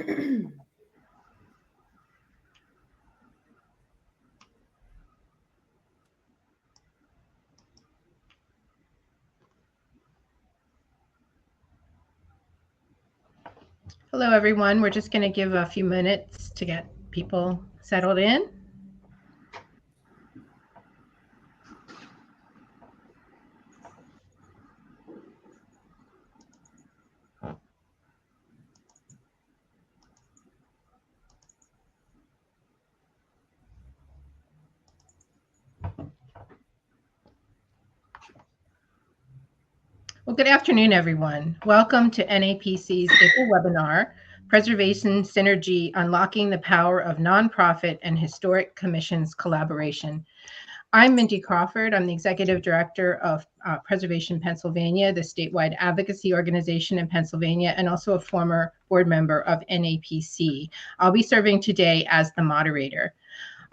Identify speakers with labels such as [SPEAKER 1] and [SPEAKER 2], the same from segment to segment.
[SPEAKER 1] Hello, everyone. We're just going to give a few minutes to get people settled in. Well, good afternoon, everyone. Welcome to NAPC's April webinar, Preservation Synergy, Unlocking the Power of Nonprofit and Historic Commissions Collaboration. I'm Mindy Crawford. I'm the Executive Director of Preservation Pennsylvania, the statewide advocacy organization in Pennsylvania, and also a former board member of NAPC. I'll be serving today as the moderator.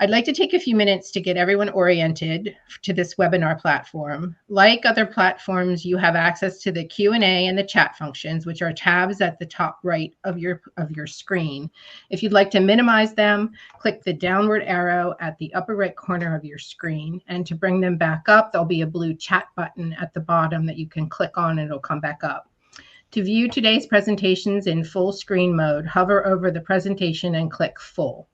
[SPEAKER 1] I'd like to take a few minutes to get everyone oriented to this webinar platform. Like other platforms, you have access to the Q&A and the chat functions, which are tabs at the top right of your screen. If you'd like to minimize them, click the downward arrow at the upper right corner of your screen. And to bring them back up, there'll be a blue chat button at the bottom that you can click on and it'll come back up. To view today's presentations in full screen mode, hover over the presentation and click Full.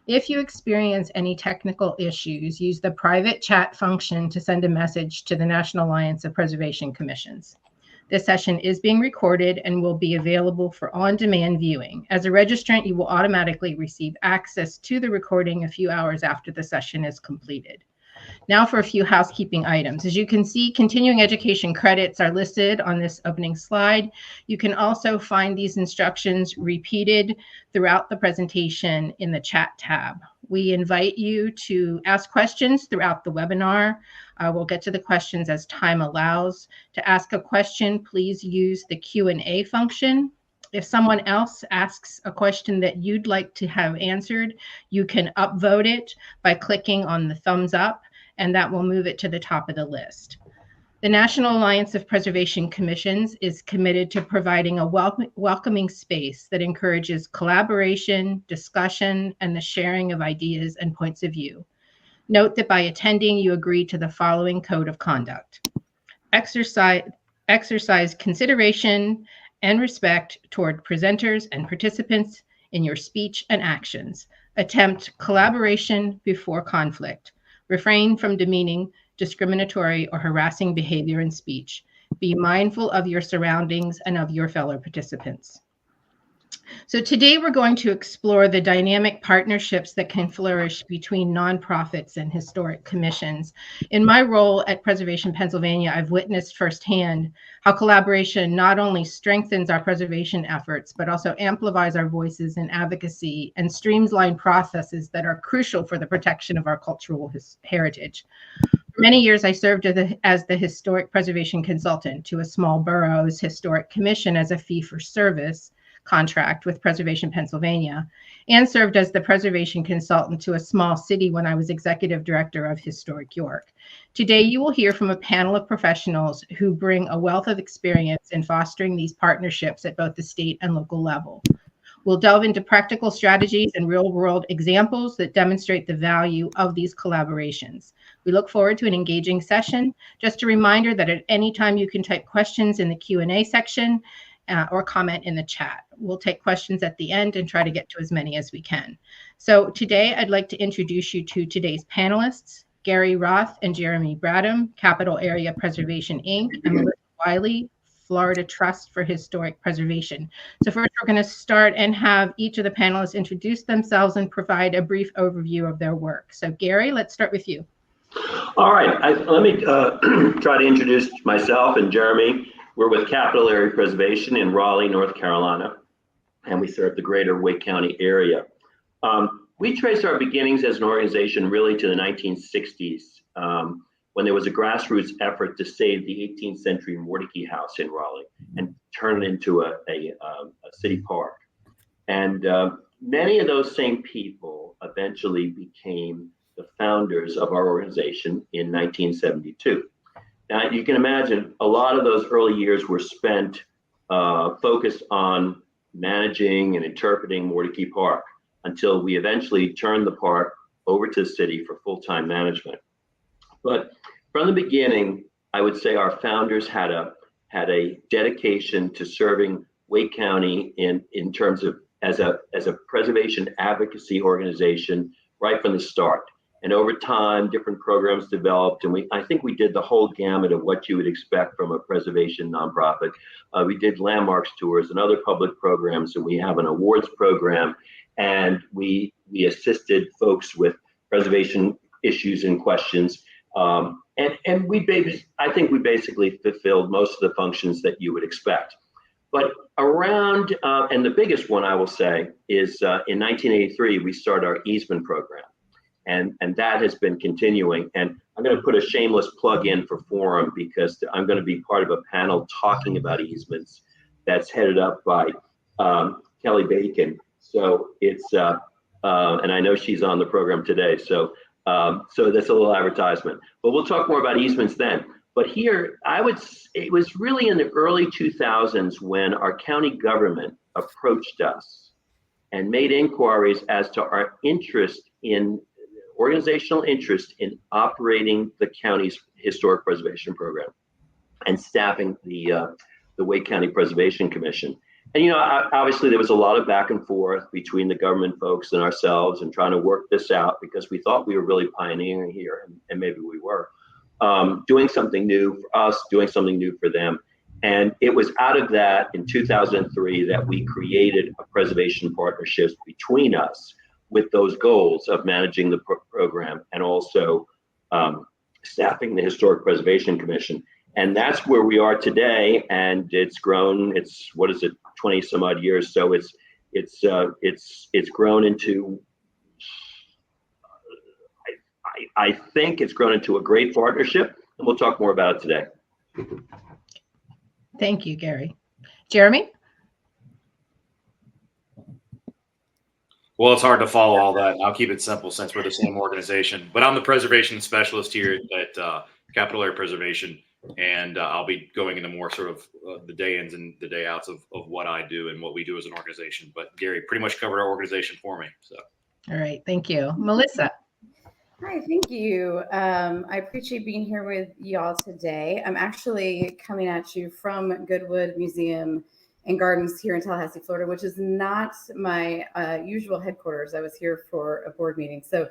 [SPEAKER 1] If you experience any technical issues, use the private chat function to send a message to the National Alliance of Preservation Commissions. This session is being recorded and will be available for on-demand viewing. As a registrant, you will automatically receive access to the recording a few hours after the session is completed. Now for a few housekeeping items. As you can see, continuing education credits are listed on this opening slide. You can also find these instructions repeated throughout the presentation in the chat tab. We invite you to ask questions throughout the webinar. We'll get to the questions as time allows. To ask a question, please use the Q&A function. If someone else asks a question that you'd like to have answered, you can upvote it by clicking on the thumbs up, and that will move it to the top of the list. The National Alliance of Preservation Commissions is committed to providing a welcoming space that encourages collaboration, discussion, and the sharing of ideas and points of view. Note that by attending, you agree to the following code of conduct. Exercise consideration and respect toward presenters and participants in your speech and actions. Attempt collaboration before conflict. Refrain from demeaning, discriminatory, or harassing behavior in speech. Be mindful of your surroundings and of your fellow participants. So today we're going to explore the dynamic partnerships that can flourish between nonprofits and historic commissions. In my role at Preservation Pennsylvania, I've witnessed firsthand how collaboration not only strengthens our preservation efforts, but also amplifies our voices in advocacy and streamlined processes that are crucial for the protection of our cultural heritage. For many years, I served as the historic preservation consultant to a small borough's historic commission as a fee-for-service contract with Preservation Pennsylvania, and served as the preservation consultant to a small city when I was executive director of Historic York. Today, you will hear from a panel of professionals who bring a wealth of experience in fostering these partnerships at both the state and local level. We'll delve into practical strategies and real-world examples that demonstrate the value of these collaborations. We look forward to an engaging session. Just a reminder that at any time you can type questions in the Q&A section or comment in the chat. We'll take questions at the end and try to get to as many as we can. So today I'd like to introduce you to today's panelists, Gary Roth and Jeremy Bradham, Capital Area Preservation, Inc., and Melissa Wiley, Florida Trust for Historic Preservation. So first we're going to start and have each of the panelists introduce themselves and provide a brief overview of their work. So Gary, let's start with you.
[SPEAKER 2] All right, let me try to introduce myself and Jeremy. We're with Capital Area Preservation in Raleigh, North Carolina, and we serve the greater Wake County area. We traced our beginnings as an organization really to the 1960s, when there was a grassroots effort to save the 18th century Mordecai House in Raleigh and turn it into a city park. And many of those same people eventually became the founders of our organization in 1972. Now, you can imagine a lot of those early years were spent focused on managing and interpreting Mordecai Park until we eventually turned the park over to the city for full-time management. But from the beginning, I would say our founders had a dedication to serving Wake County in terms of as a preservation advocacy organization right from the start. And over time, different programs developed, and I think we did the whole gamut of what you would expect from a preservation nonprofit. We did landmarks tours and other public programs, and we have an awards program, and we assisted folks with preservation issues and questions. And I think we basically fulfilled most of the functions that you would expect. But around, and the biggest one I will say is in 1983, we started our easement program. And that has been continuing. And I'm going to put a shameless plug in for Forum because I'm going to be part of a panel talking about easements that's headed up by Kelly Bacon. So it's, and I know she's on the program today. So that's a little advertisement. But we'll talk more about easements then. But here, it was really in the early 2000s when our county government approached us and made inquiries as to our organizational interest in operating the county's historic preservation program and staffing the Wake County Preservation Commission. And, obviously there was a lot of back and forth between the government folks and ourselves and trying to work this out because we thought we were really pioneering here, and maybe we were, doing something new for us, doing something new for them. And it was out of that in 2003 that we created a preservation partnerships between us with those goals of managing the program and also staffing the Historic Preservation Commission. And that's where we are today. And it's grown, 20 some odd years. So it's grown into, I think it's grown into a great partnership, and we'll talk more about it today.
[SPEAKER 1] Thank you, Gary. Jeremy?
[SPEAKER 3] Well, it's hard to follow all that. I'll keep it simple since we're the same organization. But I'm the preservation specialist here at Capital Area Preservation, and I'll be going into more sort of the day ins and the day outs of what I do and what we do as an organization. But Gary pretty much covered our organization for me. So,
[SPEAKER 1] all right, thank you, Melissa.
[SPEAKER 4] Hi, thank you. I appreciate being here with y'all today. I'm actually coming at you from Goodwood Museum and Gardens here in Tallahassee, Florida, which is not my usual headquarters. I was here for a board meeting. So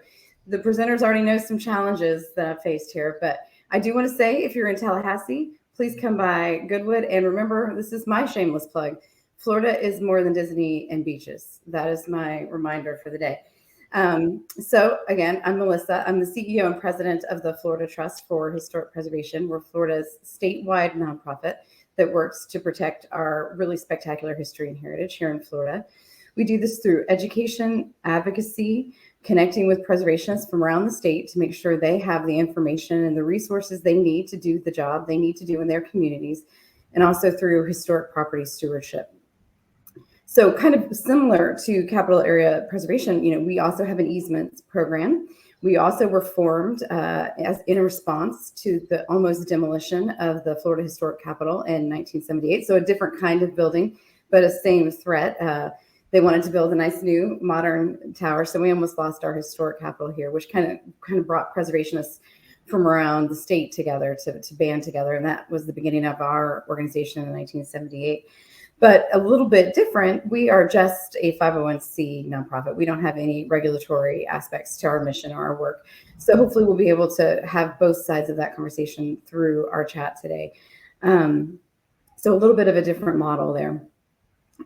[SPEAKER 4] the presenters already know some challenges that I've faced here, but I do want to say if you're in Tallahassee, please come by Goodwood. And remember, this is my shameless plug. Florida is more than Disney and beaches. That is my reminder for the day. So again, I'm Melissa. I'm the CEO and president of the Florida Trust for Historic Preservation. We're Florida's statewide nonprofit that works to protect our really spectacular history and heritage here in Florida. We do this through education, advocacy, connecting with preservationists from around the state to make sure they have the information and the resources they need to do the job they need to do in their communities, and also through historic property stewardship. So kind of similar to Capital Area Preservation, we also have an easements program. We also were formed as in a response to the almost demolition of the Florida Historic Capitol in 1978. So a different kind of building, but a same threat. They wanted to build a nice new modern tower. So we almost lost our historic capitol here, which kind of brought preservationists from around the state together to band together. And that was the beginning of our organization in 1978. But a little bit different, we are just a 501c nonprofit. We don't have any regulatory aspects to our mission or our work. So hopefully we'll be able to have both sides of that conversation through our chat today. So a little bit of a different model there.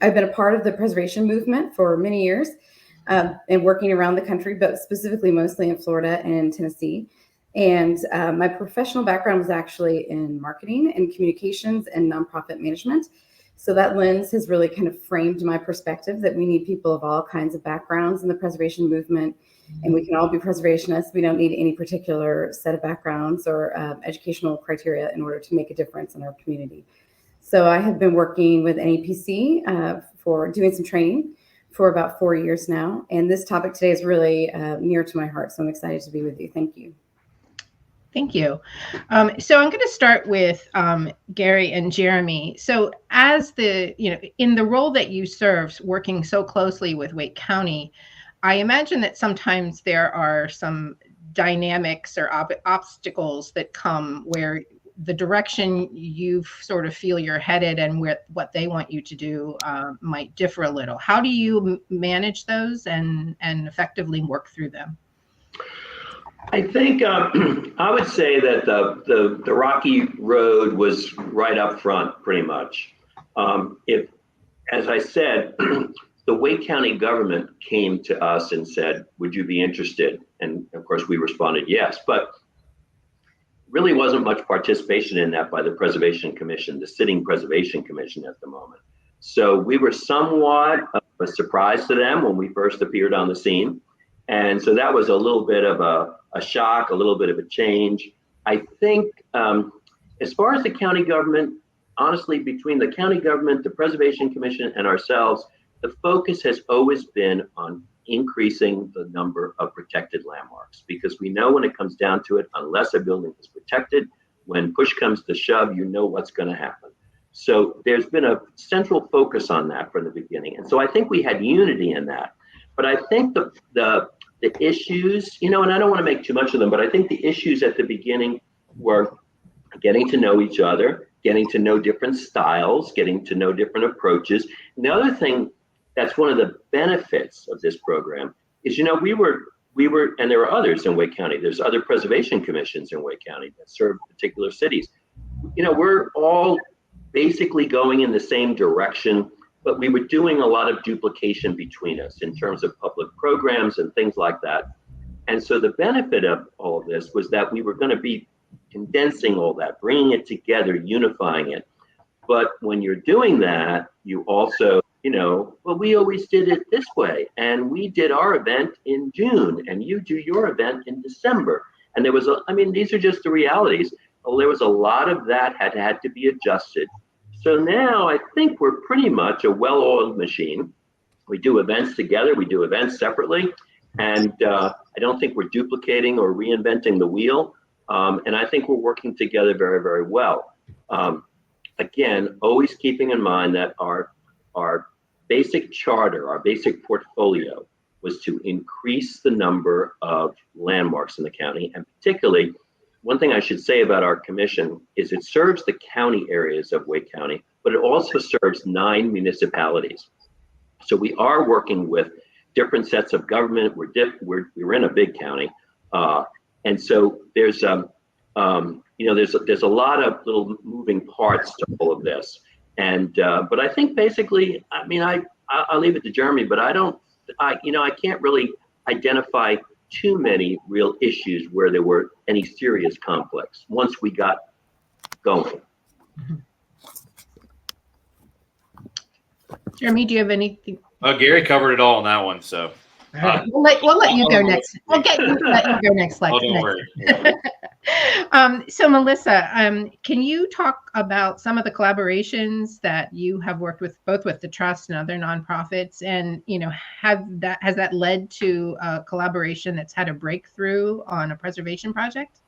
[SPEAKER 4] I've been a part of the preservation movement for many years and working around the country, but specifically mostly in Florida and Tennessee. And my professional background was actually in marketing and communications and nonprofit management. So that lens has really kind of framed my perspective that we need people of all kinds of backgrounds in the preservation movement, and we can all be preservationists. We don't need any particular set of backgrounds or educational criteria in order to make a difference in our community. So I have been working with NAPC for doing some training for about 4 years now. And this topic today is really near to my heart. So I'm excited to be with you. Thank you.
[SPEAKER 1] Thank you. So I'm going to start with Gary and Jeremy. So as in the role that you serve, working so closely with Wake County, I imagine that sometimes there are some dynamics or obstacles that come where the direction you sort of feel you're headed and what they want you to do might differ a little. How do you manage those and effectively work through them?
[SPEAKER 2] I think I would say that the rocky road was right up front, pretty much. As I said, the Wake County government came to us and said, "Would you be interested?" And of course, we responded yes. But really wasn't much participation in that by the Preservation Commission, the sitting Preservation Commission at the moment. So we were somewhat of a surprise to them when we first appeared on the scene. And so that was a little bit of a shock, a little bit of a change. I think as far as the county government, honestly, between the county government, the Preservation Commission, and ourselves, the focus has always been on increasing the number of protected landmarks, because we know when it comes down to it, unless a building is protected, when push comes to shove, you know what's going to happen. So there's been a central focus on that from the beginning. And so I think we had unity in that. But I think the issues, and I don't want to make too much of them, but I think the issues at the beginning were getting to know each other, getting to know different styles, getting to know different approaches. And the other thing that's one of the benefits of this program is, we were, and there are others in Wake County. There's other preservation commissions in Wake County that serve particular cities. We're all basically going in the same direction, but we were doing a lot of duplication between us in terms of public programs and things like that. And so the benefit of all of this was that we were going to be condensing all that, bringing it together, unifying it. But when you're doing that, you also, we always did it this way. And we did our event in June, and you do your event in December. And there was, these are just the realities. Well, there was a lot of that had to be adjusted. So now I think we're pretty much a well-oiled machine. We do events together, we do events separately. And I don't think we're duplicating or reinventing the wheel. And I think we're working together very, very well. Again, always keeping in mind that our basic charter, our basic portfolio was to increase the number of landmarks in the county. And particularly, one thing I should say about our commission is it serves the county areas of Wake County, but it also serves 9 municipalities. So we are working with different sets of government. We're in a big county. And so there's a lot of little moving parts to all of this. And but I think basically, I'll leave it to Jeremy, but I can't really identify too many real issues where there were any serious conflicts once we got going.
[SPEAKER 1] Jeremy, do you have anything?
[SPEAKER 3] Gary covered it all on that one, so.
[SPEAKER 1] We'll let you go next. We'll let you go next.
[SPEAKER 3] Oh, don't worry.
[SPEAKER 1] So Melissa, can you talk about some of the collaborations that you have worked with, both with the trust and other nonprofits, and has that led to a collaboration that's had a breakthrough on a preservation project?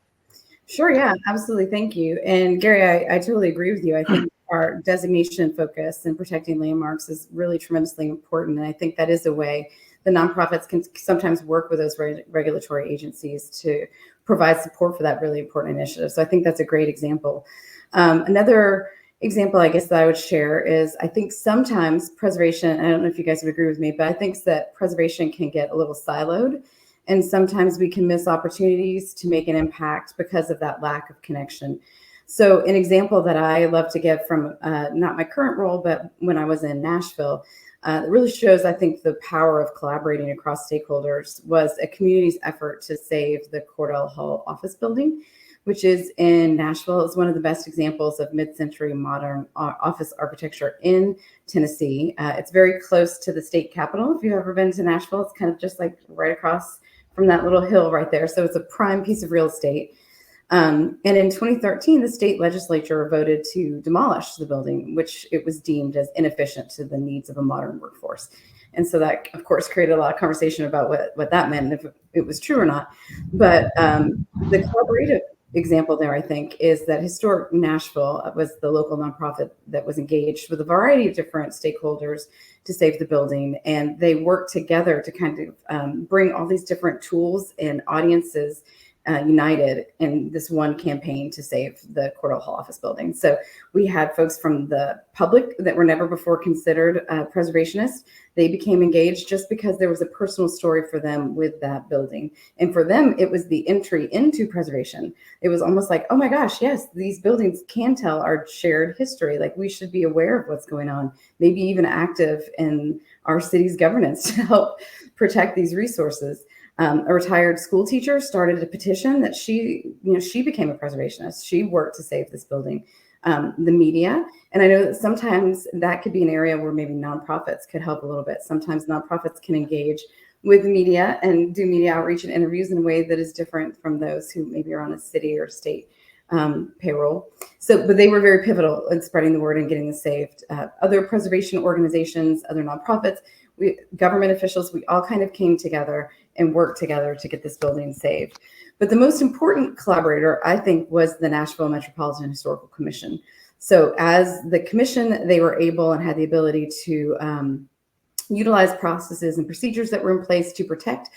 [SPEAKER 4] Sure, yeah, absolutely. Thank you. And Gary, I totally agree with you. I think our designation focus and protecting landmarks is really tremendously important. And I think that is a way the nonprofits can sometimes work with those regulatory agencies to provide support for that really important initiative. So I think that's a great example. Another example, I guess, that I would share is I think sometimes preservation, I don't know if you guys would agree with me, but I think that preservation can get a little siloed. And sometimes we can miss opportunities to make an impact because of that lack of connection. So an example that I love to give from not my current role, but when I was in Nashville, it really shows, I think, the power of collaborating across stakeholders was a community's effort to save the Cordell Hall office building, which is in Nashville. It's one of the best examples of mid-century modern office architecture in Tennessee. It's very close to the state capitol. If you've ever been to Nashville, it's kind of just like right across from that little hill right there. So it's a prime piece of real estate. And in 2013, the state legislature voted to demolish the building, which it was deemed as inefficient to the needs of a modern workforce. And so that, of course, created a lot of conversation about what that meant, and if it was true or not. But the example there, I think, is that Historic Nashville was the local nonprofit that was engaged with a variety of different stakeholders to save the building. And they worked together to kind of bring all these different tools and audiences united in this one campaign to save the Cordell Hall office building. So we had folks from the public that were never before considered preservationists. They became engaged just because there was a personal story for them with that building. And for them, it was the entry into preservation. It was almost like, oh my gosh, yes, these buildings can tell our shared history. Like, we should be aware of what's going on, maybe even active in our city's governance to help protect these resources. A retired school teacher started a petition that she became a preservationist. She worked to save this building. The media, and I know that sometimes that could be an area where maybe nonprofits could help a little bit. Sometimes nonprofits can engage with the media and do media outreach and interviews in a way that is different from those who maybe are on a city or state payroll. So, but they were very pivotal in spreading the word and getting this saved. Other preservation organizations, other nonprofits, government officials, we all kind of came together and worked together to get this building saved. But the most important collaborator, I think, was the Nashville Metropolitan Historical Commission. So as the commission, they were able and had the ability to utilize processes and procedures that were in place to protect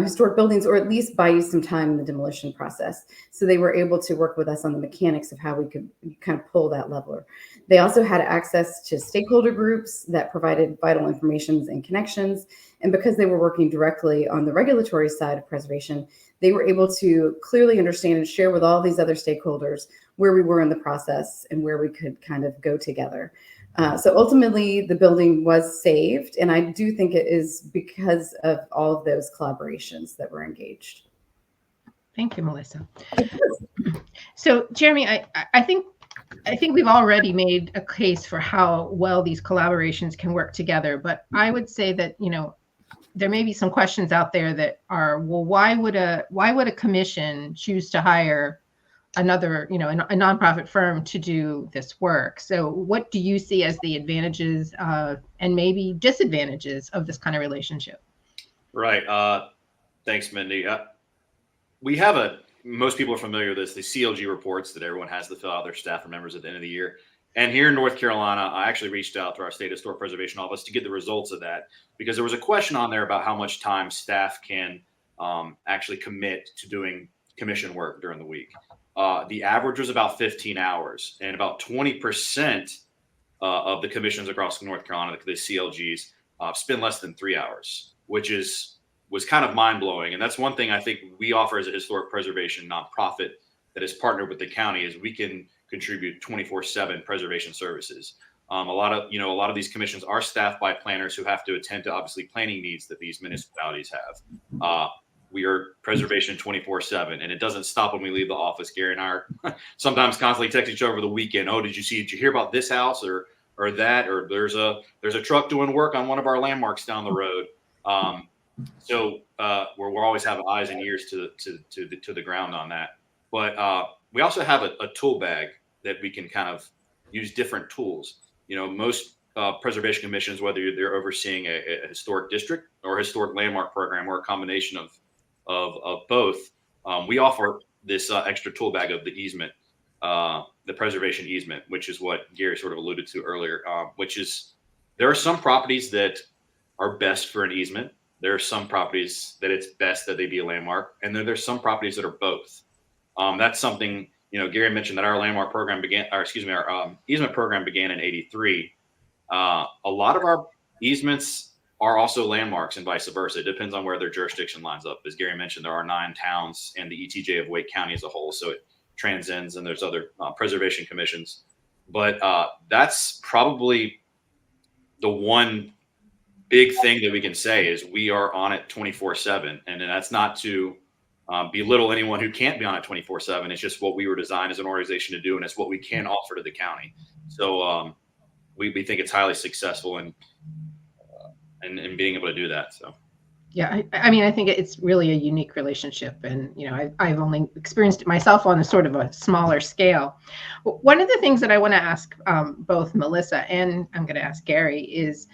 [SPEAKER 4] historic buildings, or at least buy you some time in the demolition process. So they were able to work with us on the mechanics of how we could kind of pull that lever. They also had access to stakeholder groups that provided vital information and connections. And because they were working directly on the regulatory side of preservation, they were able to clearly understand and share with all these other stakeholders where we were in the process and where we could kind of go together. So ultimately, the building was saved, and I do think it is because of all of those collaborations that were engaged.
[SPEAKER 1] Thank you, Melissa. So, Jeremy, I think we've already made a case for how well these collaborations can work together, but I would say that, there may be some questions out there that are, well, why would a commission choose to hire another, a nonprofit firm to do this work? So what do you see as the advantages and maybe disadvantages of this kind of relationship?
[SPEAKER 3] Right. Thanks, Mindy. We have most people are familiar with this, the CLG reports that everyone has to fill out their staff and members at the end of the year. And here in North Carolina, I actually reached out to our state historic preservation office to get the results of that, because there was a question on there about how much time staff can actually commit to doing commission work during the week. The average was about 15 hours, and about 20% of the commissions across North Carolina, the CLGs, spend less than 3 hours, which was kind of mind blowing. And that's one thing I think we offer as a historic preservation nonprofit that is partnered with the county, is we can contribute 24/7 preservation services. A lot of these commissions are staffed by planners who have to attend to obviously planning needs that these municipalities have. We are preservation 24/7, and it doesn't stop when we leave the office. Gary and I are sometimes constantly text each other over the weekend. Oh, did you hear about this house or that? Or there's a truck doing work on one of our landmarks down the road. So we're always having eyes and ears to the ground on that. But we also have a tool bag that we can kind of use different tools. Most preservation commissions, whether they're overseeing a historic district or a historic landmark program or a combination of both, we offer this extra tool bag of the easement, the preservation easement, which is what Gary sort of alluded to earlier, which is, there are some properties that are best for an easement. There are some properties that it's best that they be a landmark. And then there's some properties that are both. That's something, Gary mentioned that our landmark program our easement program began in '83. A lot of our easements are also landmarks and vice versa. It depends on where their jurisdiction lines up. As Gary mentioned, there are 9 towns and the ETJ of Wake County as a whole. So it transcends, and there's other preservation commissions. But that's probably the one big thing that we can say is we are on it 24/7. And that's not to belittle anyone who can't be on it 24/7. It's just what we were designed as an organization to do, and it's what we can offer to the county. So we think it's highly successful in being able to do that. So
[SPEAKER 1] yeah, I think it's really a unique relationship, and I've only experienced it myself on a sort of a smaller scale. One of the things that I want to ask both Melissa and I'm going to ask Gary is,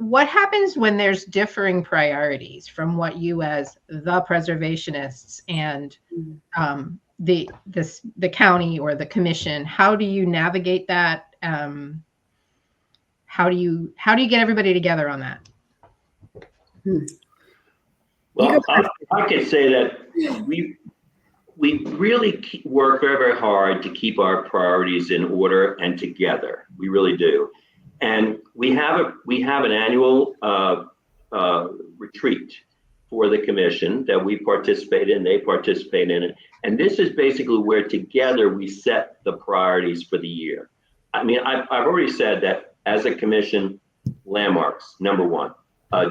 [SPEAKER 1] what happens when there's differing priorities from what you as the preservationists and the county or the commission, how do you navigate that? How do you get everybody together on that?
[SPEAKER 2] Well, I could say that we really work very, very hard to keep our priorities in order and together. We really do. And we have an annual retreat for the commission that we participate in, they participate in it. And this is basically where together we set the priorities for the year. I mean, I've already said that as a commission, landmarks, number one.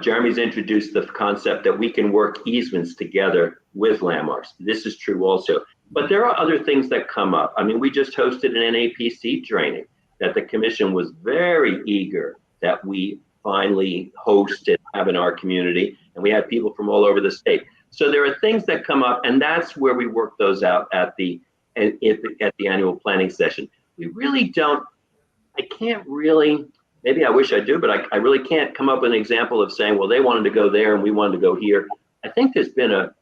[SPEAKER 2] Jeremy's introduced the concept that we can work easements together with landmarks. This is true also. But there are other things that come up. I mean, we just hosted an NAPC training that the commission was very eager that we finally hosted, have in our community. And we had people from all over the state. So there are things that come up, and that's where we work those out at the annual planning session. We really don't, I can't really, maybe I wish I do, but I really can't come up with an example of saying, well, they wanted to go there and we wanted to go here. I think there's been a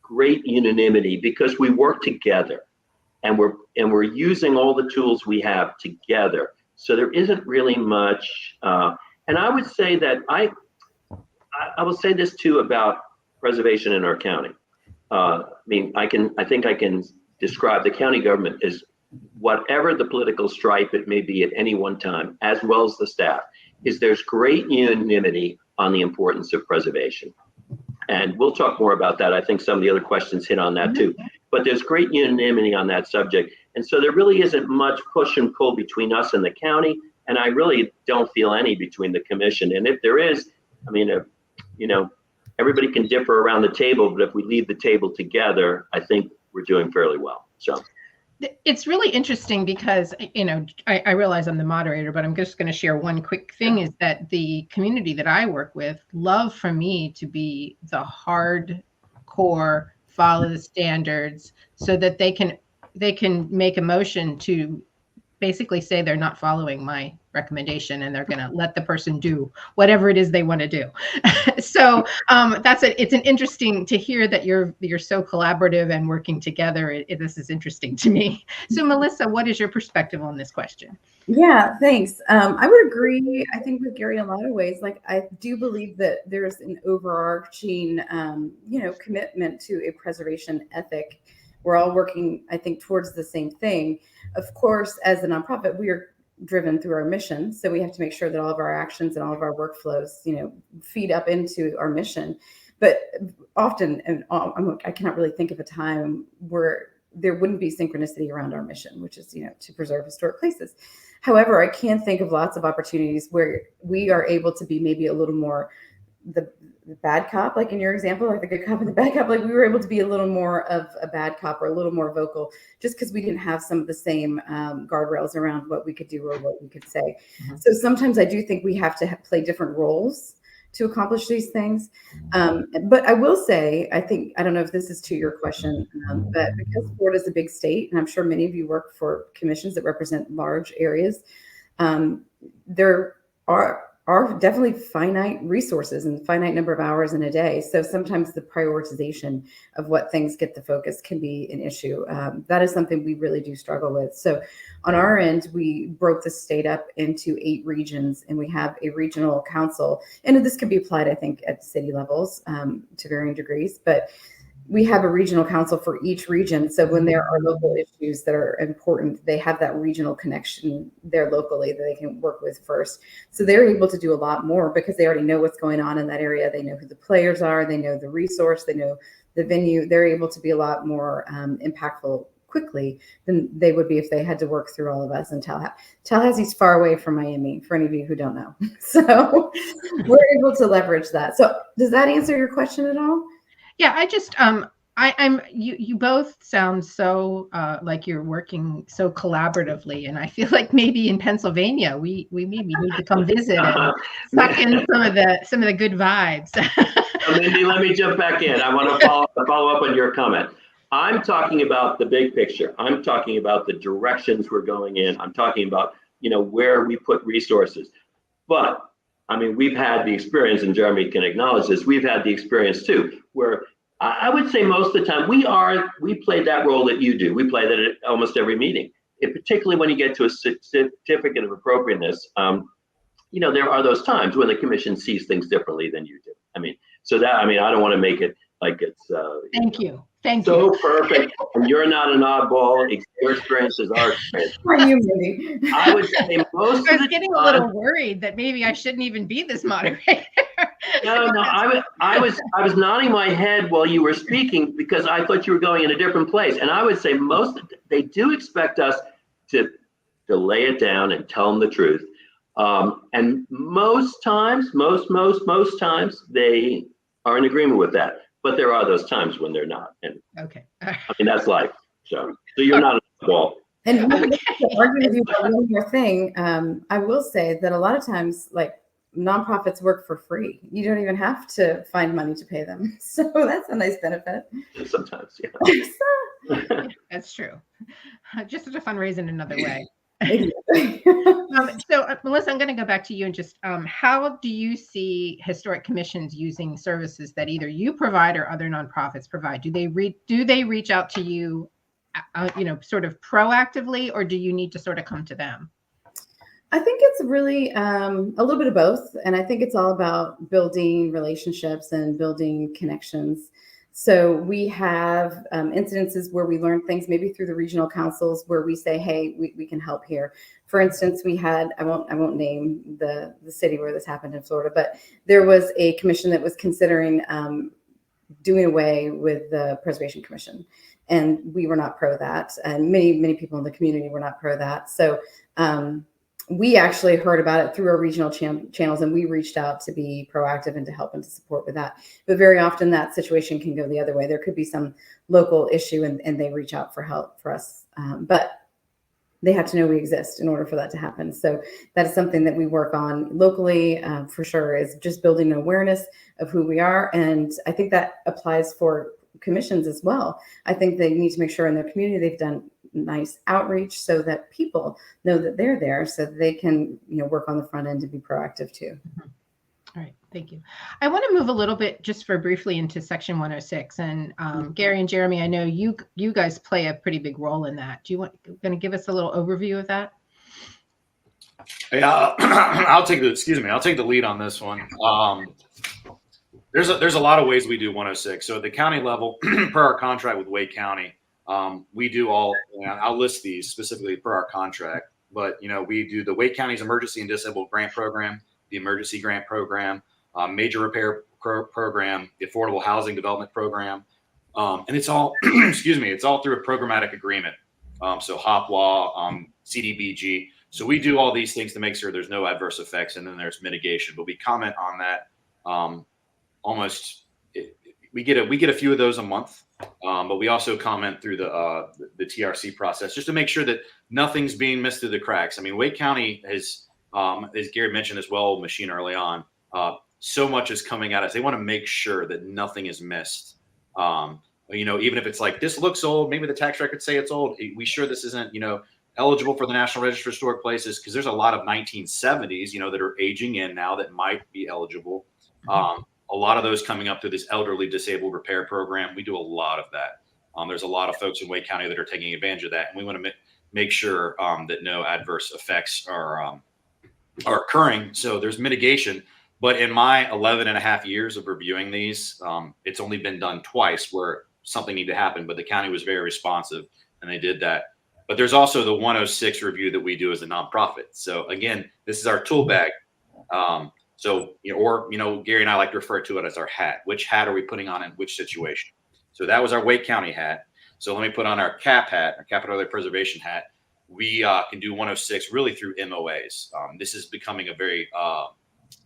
[SPEAKER 2] great unanimity because we work together and we're using all the tools we have together. So there isn't really much, and I would say that I will say this too about preservation in our county. I mean, I think I can describe the county government as whatever the political stripe it may be at any one time, as well as the staff, is there's great unanimity on the importance of preservation. And we'll talk more about that. I think some of the other questions hit on that too. But there's great unanimity on that subject. And so there really isn't much push and pull between us and the county. And I really don't feel any between the commission. And if there is, I mean, you know, everybody can differ around the table, but if we leave the table together, I think we're doing fairly well. So
[SPEAKER 1] it's really interesting because, you know, I realize I'm the moderator, but I'm just going to share one quick thing is that the community that I work with love for me to be the hardcore, follow the standards so that they can make a motion to basically say they're not following my recommendation and they're going to let the person do whatever it is they want to do. So it's an interesting to hear that you're so collaborative and working together. This is interesting to me. So Melissa, what is your perspective on this question?
[SPEAKER 4] Yeah, thanks. I would agree, I think, with Gary in a lot of ways. Like, I do believe that there's an overarching, commitment to a preservation ethic. We're all working, I think, towards the same thing. Of course, as a nonprofit, we are driven through our mission. So we have to make sure that all of our actions and all of our workflows, feed up into our mission. But often, and I cannot really think of a time where there wouldn't be synchronicity around our mission, which is, to preserve historic places. However, I can think of lots of opportunities where we are able to be maybe a little more the bad cop, like in your example, like the good cop and the bad cop, like we were able to be a little more of a bad cop or a little more vocal just because we didn't have some of the same guardrails around what we could do or what we could say. Mm-hmm. So sometimes I do think we have to play different roles to accomplish these things. But I will say, I don't know if this is to your question, but because Florida is a big state, and I'm sure many of you work for commissions that represent large areas, there are definitely finite resources and finite number of hours in a day. So sometimes the prioritization of what things get the focus can be an issue. That is something we really do struggle with. So on our end, we broke the state up into 8 regions, and we have a regional council. And this could be applied, I think, at city levels to varying degrees, but we have a regional council for each region. So when there are local issues that are important, they have that regional connection there locally that they can work with first. So they're able to do a lot more because they already know what's going on in that area. They know who the players are. They know the resource. They know the venue. They're able to be a lot more impactful quickly than they would be if they had to work through all of us in Tallahassee. Tallahassee's far away from Miami, for any of you who don't know. So we're able to leverage that. So does that answer your question at all?
[SPEAKER 1] Yeah, I just you both sound so like you're working so collaboratively, and I feel like maybe in Pennsylvania we maybe need to come visit and suck in some of the good vibes.
[SPEAKER 2] Mindy, let me jump back in. I want to follow up on your comment. I'm talking about the big picture. I'm talking about the directions we're going in. I'm talking about where we put resources. But I mean, we've had the experience, and Jeremy can acknowledge this, we've had the experience too, where I would say most of the time we play that role that you do. We play that at almost every meeting. Particularly when you get to a certificate of appropriateness, there are those times when the commission sees things differently than you do. I mean, I don't want to make it like it's
[SPEAKER 1] Thank you. Thank
[SPEAKER 2] so
[SPEAKER 1] you.
[SPEAKER 2] perfect. And you're not an oddball. Your experience is our experience.
[SPEAKER 4] Are you maybe?
[SPEAKER 2] I would say most
[SPEAKER 1] I
[SPEAKER 2] of
[SPEAKER 1] was
[SPEAKER 2] the
[SPEAKER 1] getting
[SPEAKER 2] time,
[SPEAKER 1] a little worried that maybe I shouldn't even be this moderator.
[SPEAKER 2] No, I was nodding my head while you were speaking because I thought you were going in a different place. And I would say they do expect us to lay it down and tell them the truth. And most times, most times they are in agreement with that. But there are those times when they're not. And
[SPEAKER 1] Okay.
[SPEAKER 2] I mean, that's life. So you're not a ball.
[SPEAKER 4] And
[SPEAKER 1] Okay.
[SPEAKER 4] to argue with you about one more thing, I will say that a lot of times, like, nonprofits work for free. You don't even have to find money to pay them. So that's a nice benefit.
[SPEAKER 2] Sometimes, yeah.
[SPEAKER 1] That's true. Just to fundraise in another way.
[SPEAKER 4] Exactly.
[SPEAKER 1] So, Melissa, I'm going to go back to you and just how do you see historic commissions using services that either you provide or other nonprofits provide? Do they reach out to you, sort of proactively, or do you need to sort of come to them?
[SPEAKER 4] I think it's really a little bit of both. And I think it's all about building relationships and building connections. So we have incidences where we learn things maybe through the regional councils where we say, hey, we can help here. For instance, we had, I won't name the city where this happened in Florida, but there was a commission that was considering doing away with the Preservation Commission. And we were not pro that. And many people in the community were not pro that. So we actually heard about it through our regional channels, and we reached out to be proactive and to help and to support with that. But very often that situation can go the other way. There could be some local issue and they reach out for help for us. But they have to know we exist in order for that to happen. So that is something that we work on locally for sure, is just building an awareness of who we are. And I think that applies for commissions as well. I think they need to make sure in their community they've done nice outreach so that people know that they're there, so that they can work on the front end to be proactive too.
[SPEAKER 1] All right, thank you. I want to move a little bit just for briefly into section 106, and Gary and Jeremy, I know you guys play a pretty big role in that. Do you want going to give us a little overview of that?
[SPEAKER 3] Yeah, I'll take the lead on this one. There's a lot of ways we do 106. So at the county level, per our contract with Wake County, we do all, I'll list these specifically per our contract, but we do the Wake County's Emergency and Disabled Grant Program, the Emergency Grant Program, Major Repair Program, the Affordable Housing Development Program, and it's all, it's all through a programmatic agreement. So HOPWA, CDBG. So we do all these things to make sure there's no adverse effects, and then there's mitigation. But we comment on that we get a few of those a month. But we also comment through the TRC process just to make sure that nothing's being missed through the cracks. I mean, Wake County has, as Gary mentioned as well, Machine early on, so much is coming at us. They want to make sure that nothing is missed. Even if it's like, this looks old, maybe the tax records say it's old. We sure this isn't, eligible for the National Register of Historic Places, because there's a lot of 1970s, that are aging in now that might be eligible. A lot of those coming up through this elderly disabled repair program. We do a lot of that. There's a lot of folks in Wake County that are taking advantage of that. And we want to make sure that no adverse effects are occurring. So there's mitigation. But in my 11 and a half years of reviewing these, it's only been done twice where something needed to happen, but the county was very responsive and they did that. But there's also the 106 review that we do as a nonprofit. So again, this is our tool bag. Gary and I like to refer to it as our hat. Which hat are we putting on in which situation? So that was our Wake County hat. So let me put on our CAP hat, our Capital Area Preservation hat. We can do 106 really through MOAs. This is becoming a very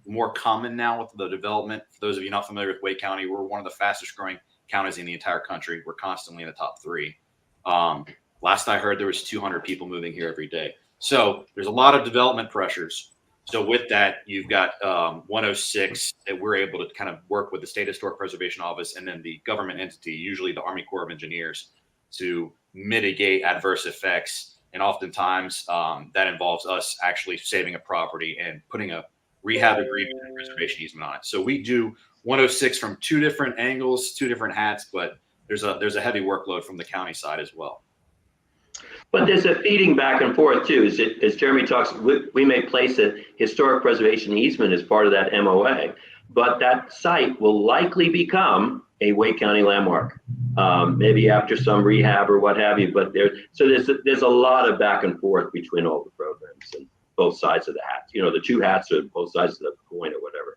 [SPEAKER 3] more common now with the development. For those of you not familiar with Wake County, we're one of the fastest growing counties in the entire country. We're constantly in the top 3. Last I heard, there was 200 people moving here every day. So there's a lot of development pressures. So with that, you've got 106 that we're able to kind of work with the State Historic Preservation Office and then the government entity, usually the Army Corps of Engineers, to mitigate adverse effects. And oftentimes that involves us actually saving a property and putting a rehab agreement and preservation easement on it. So we do 106 from two different angles, two different hats, but there's a heavy workload from the county side as well.
[SPEAKER 2] But there's a feeding back and forth too. As Jeremy talks, we may place a historic preservation easement as part of that MOA, but that site will likely become a Wake County landmark, maybe after some rehab or what have you. But there's a lot of back and forth between all the programs and both sides of the hat. You know, the two hats are both sides of the coin or whatever.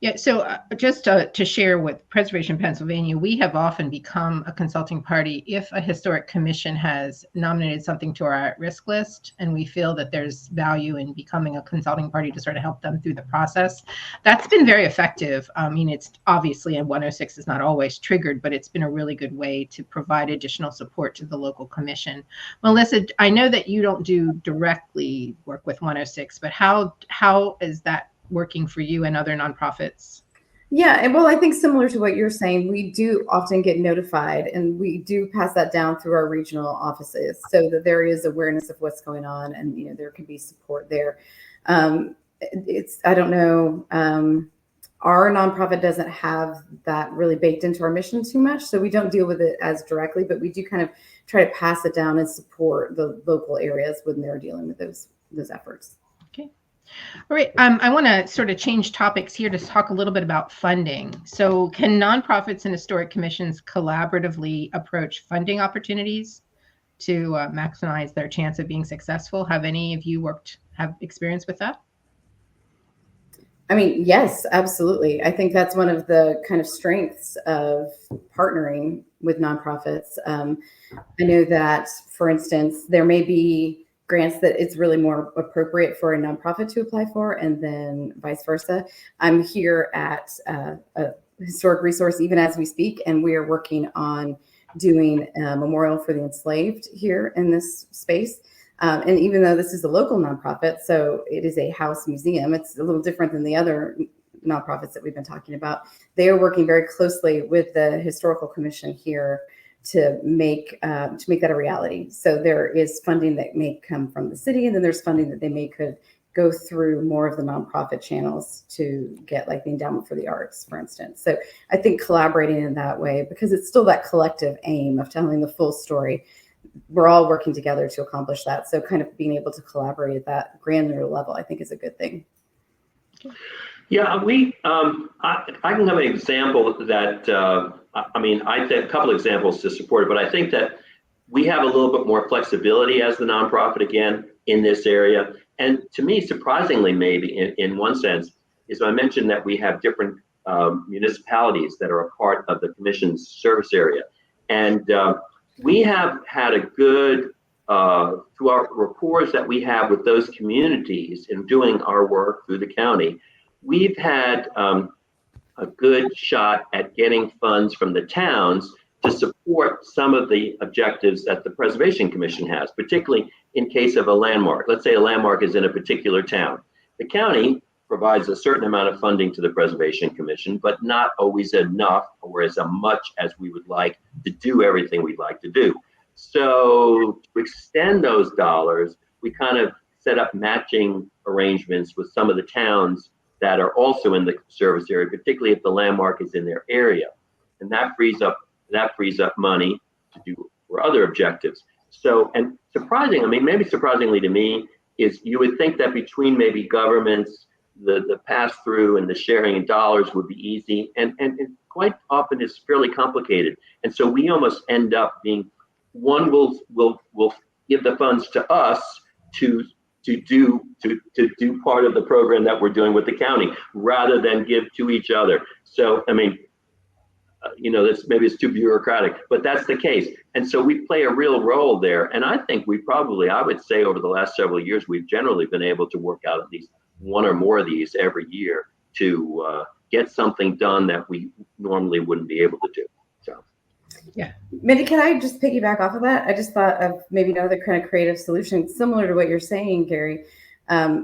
[SPEAKER 1] Yeah, so just to share with Preservation Pennsylvania, we have often become a consulting party if a historic commission has nominated something to our at-risk list, and we feel that there's value in becoming a consulting party to sort of help them through the process. That's been very effective. I mean, it's obviously, and 106 is not always triggered, but it's been a really good way to provide additional support to the local commission. Melissa, I know that you don't do directly work with 106, but how is that working for you and other nonprofits?
[SPEAKER 4] Yeah, well, I think similar to what you're saying, we do often get notified, and we do pass that down through our regional offices so that there is awareness of what's going on, and there can be support there. I don't know, our nonprofit doesn't have that really baked into our mission too much, so we don't deal with it as directly, but we do kind of try to pass it down and support the local areas when they're dealing with those efforts.
[SPEAKER 1] Okay. All right. I want to sort of change topics here to talk a little bit about funding. So can nonprofits and historic commissions collaboratively approach funding opportunities to maximize their chance of being successful? Have any of you have experience with that?
[SPEAKER 4] I mean, yes, absolutely. I think that's one of the kind of strengths of partnering with nonprofits. I know that, for instance, there may be grants that it's really more appropriate for a nonprofit to apply for, and then vice versa. I'm here at a historic resource even as we speak, and we are working on doing a memorial for the enslaved here in this space. And even though this is a local nonprofit, so it is a house museum, it's a little different than the other nonprofits that we've been talking about. They are working very closely with the historical commission here to make that a reality. So there is funding that may come from the city, and then there's funding that they could go through more of the nonprofit channels to get, like the Endowment for the Arts, for instance. So I think collaborating in that way, because it's still that collective aim of telling the full story, we're all working together to accomplish that. So kind of being able to collaborate at that granular level, I think, is a good thing.
[SPEAKER 2] Yeah, I can have an example that, I think a couple of examples to support it, but I think that we have a little bit more flexibility as the nonprofit again in this area. And to me, surprisingly, maybe in one sense, is I mentioned that we have different municipalities that are a part of the commission's service area. And we have had a good, through our rapport that we have with those communities in doing our work through the county, we've had a good shot at getting funds from the towns to support some of the objectives that the Preservation Commission has, particularly in case of a landmark. Let's say a landmark is in a particular town. The county provides a certain amount of funding to the Preservation Commission, but not always enough or as much as we would like to do everything we'd like to do. So to extend those dollars, we kind of set up matching arrangements with some of the towns that are also in the service area, particularly if the landmark is in their area. And that frees up money to do for other objectives. So, and maybe surprisingly to me, is you would think that between maybe governments, the pass-through and the sharing in dollars would be easy, and quite often it's fairly complicated. And so we almost end up being, one will give the funds to us to do part of the program that we're doing with the county, rather than give to each other. So, maybe it's too bureaucratic, but that's the case. And so we play a real role there. And I think I would say over the last several years, we've generally been able to work out at least one or more of these every year to get something done that we normally wouldn't be able to do. So,
[SPEAKER 4] yeah. Mindy, can I just piggyback off of that? I just thought of maybe another kind of creative solution similar to what you're saying, Gary.